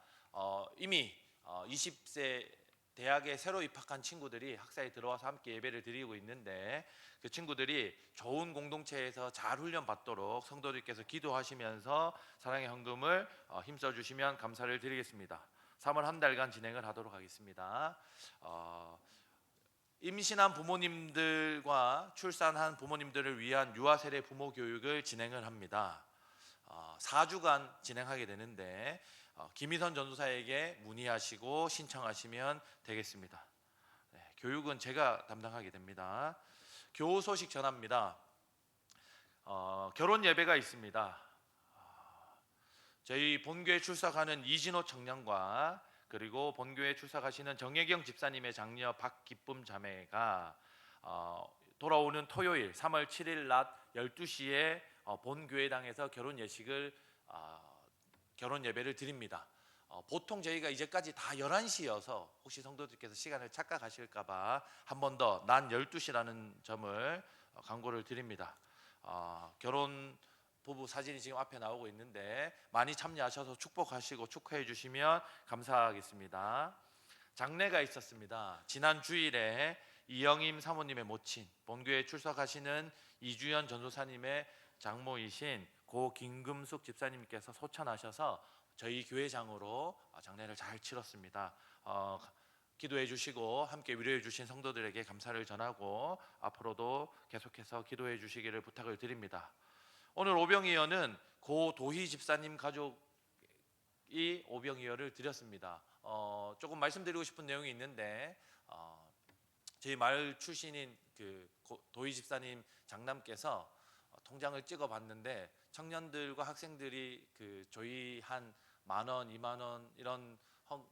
이미 20세 대학에 새로 입학한 친구들이 학사에 들어와서 함께 예배를 드리고 있는데 그 친구들이 좋은 공동체에서 잘 훈련받도록 성도들께서 기도하시면서 사랑의 헌금을 힘써 주시면 감사를 드리겠습니다. 3월 한 달간 진행을 하도록 하겠습니다. 임신한 부모님들과 출산한 부모님들을 위한 유아세례 부모 교육을 진행을 합니다. 4주간 진행하게 되는데 김희선 전도사에게 문의하시고 신청하시면 되겠습니다. 네, 교육은 제가 담당하게 됩니다. 교우 소식 전합니다. 결혼 예배가 있습니다. 저희 본교에 출석하는 이진호 청년과 그리고 본교에 출석하시는 정혜경 집사님의 장녀 박기쁨 자매가 돌아오는 토요일 3월 7일 낮 12시에 본교회당에서 결혼 예배를 드립니다. 보통 저희가 이제까지 다 11시여서 혹시 성도들께서 시간을 착각하실까 봐 한 번 더 난 12시라는 점을 광고를 드립니다. 결혼 부부 사진이 지금 앞에 나오고 있는데 많이 참여하셔서 축복하시고 축하해 주시면 감사하겠습니다. 장례가 있었습니다. 지난 주일에 이영임 사모님의 모친, 본교에 출석하시는 이주연 전도사님의 장모이신 고 김금숙 집사님께서 소천하셔서 저희 교회장으로 장례를 잘 치렀습니다. 기도해 주시고 함께 위로해 주신 성도들에게 감사를 전하고 앞으로도 계속해서 기도해 주시기를 부탁을 드립니다. 오늘 오병이어는 고 도희 집사님 가족이 오병이어를 드렸습니다. 조금 말씀드리고 싶은 내용이 있는데 저희 마을 출신인 그 도희 집사님 장남께서 통장을 찍어봤는데 청년들과 학생들이 그 조의 한 10,000원, 20,000원 이런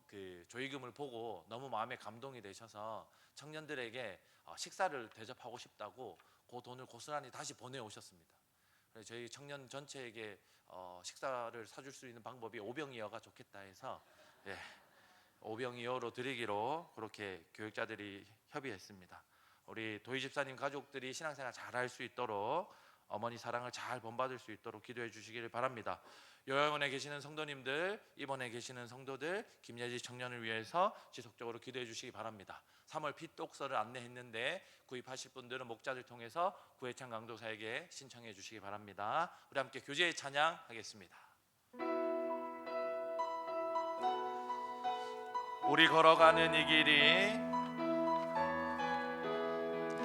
그 조의금을 보고 너무 마음에 감동이 되셔서 청년들에게 식사를 대접하고 싶다고 그 돈을 고스란히 다시 보내오셨습니다. 그래서 저희 청년 전체에게 식사를 사줄 수 있는 방법이 오병이어가 좋겠다 해서 오병이어로 드리기로 그렇게 교육자들이 협의했습니다. 우리 도희 집사님 가족들이 신앙생활 잘 할 수 있도록 어머니 사랑을 잘 본받을 수 있도록 기도해 주시기를 바랍니다. 요양원에 계시는 성도님들, 입원에 계시는 성도들, 김예지 청년을 위해서 지속적으로 기도해 주시기 바랍니다. 3월 피독서를 안내했는데 구입하실 분들은 목자들 통해서 구혜찬 강도사에게 신청해 주시기 바랍니다. 우리 함께 교제의 찬양하겠습니다. 우리 걸어가는 이 길이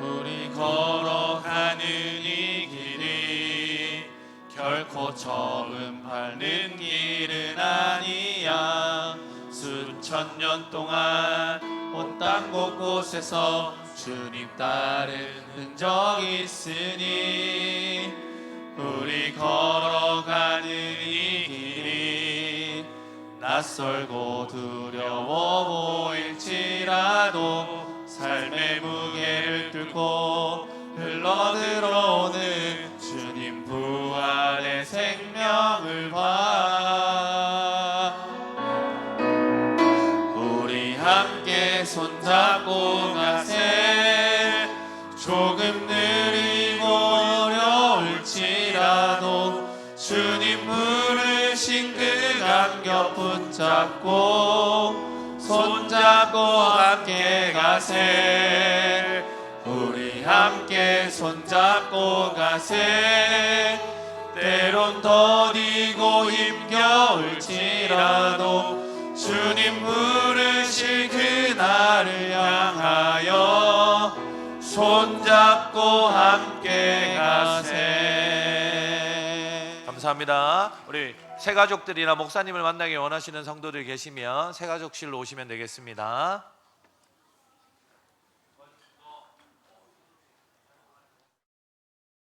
우리 걸어가는 이 길이 결코 처음 밟는 길은 아니야. 수천 년 동안 온 땅 곳곳에서 주님 따른 흔적이 있으니 우리 걸어가는 이 길이 낯설고 두려워 보일지라도 삶의 무게를 뚫고 흘러들어오는 주님 부활의 생명을 봐. 우리 함께 손잡고 가세. 조금 느리고 어려울지라도 주님 부르신 그 감격 붙잡고 손잡고 함께 가세. 우리 함께 손잡고 가세. 때론 더디고 힘겨울지라도 주님 부르실 그날을 향하여 손잡고 함께 가세. 감사합니다. 우리 새가족들이나 목사님을 만나기 원하시는 성도들 계시면 새가족실로 오시면 되겠습니다.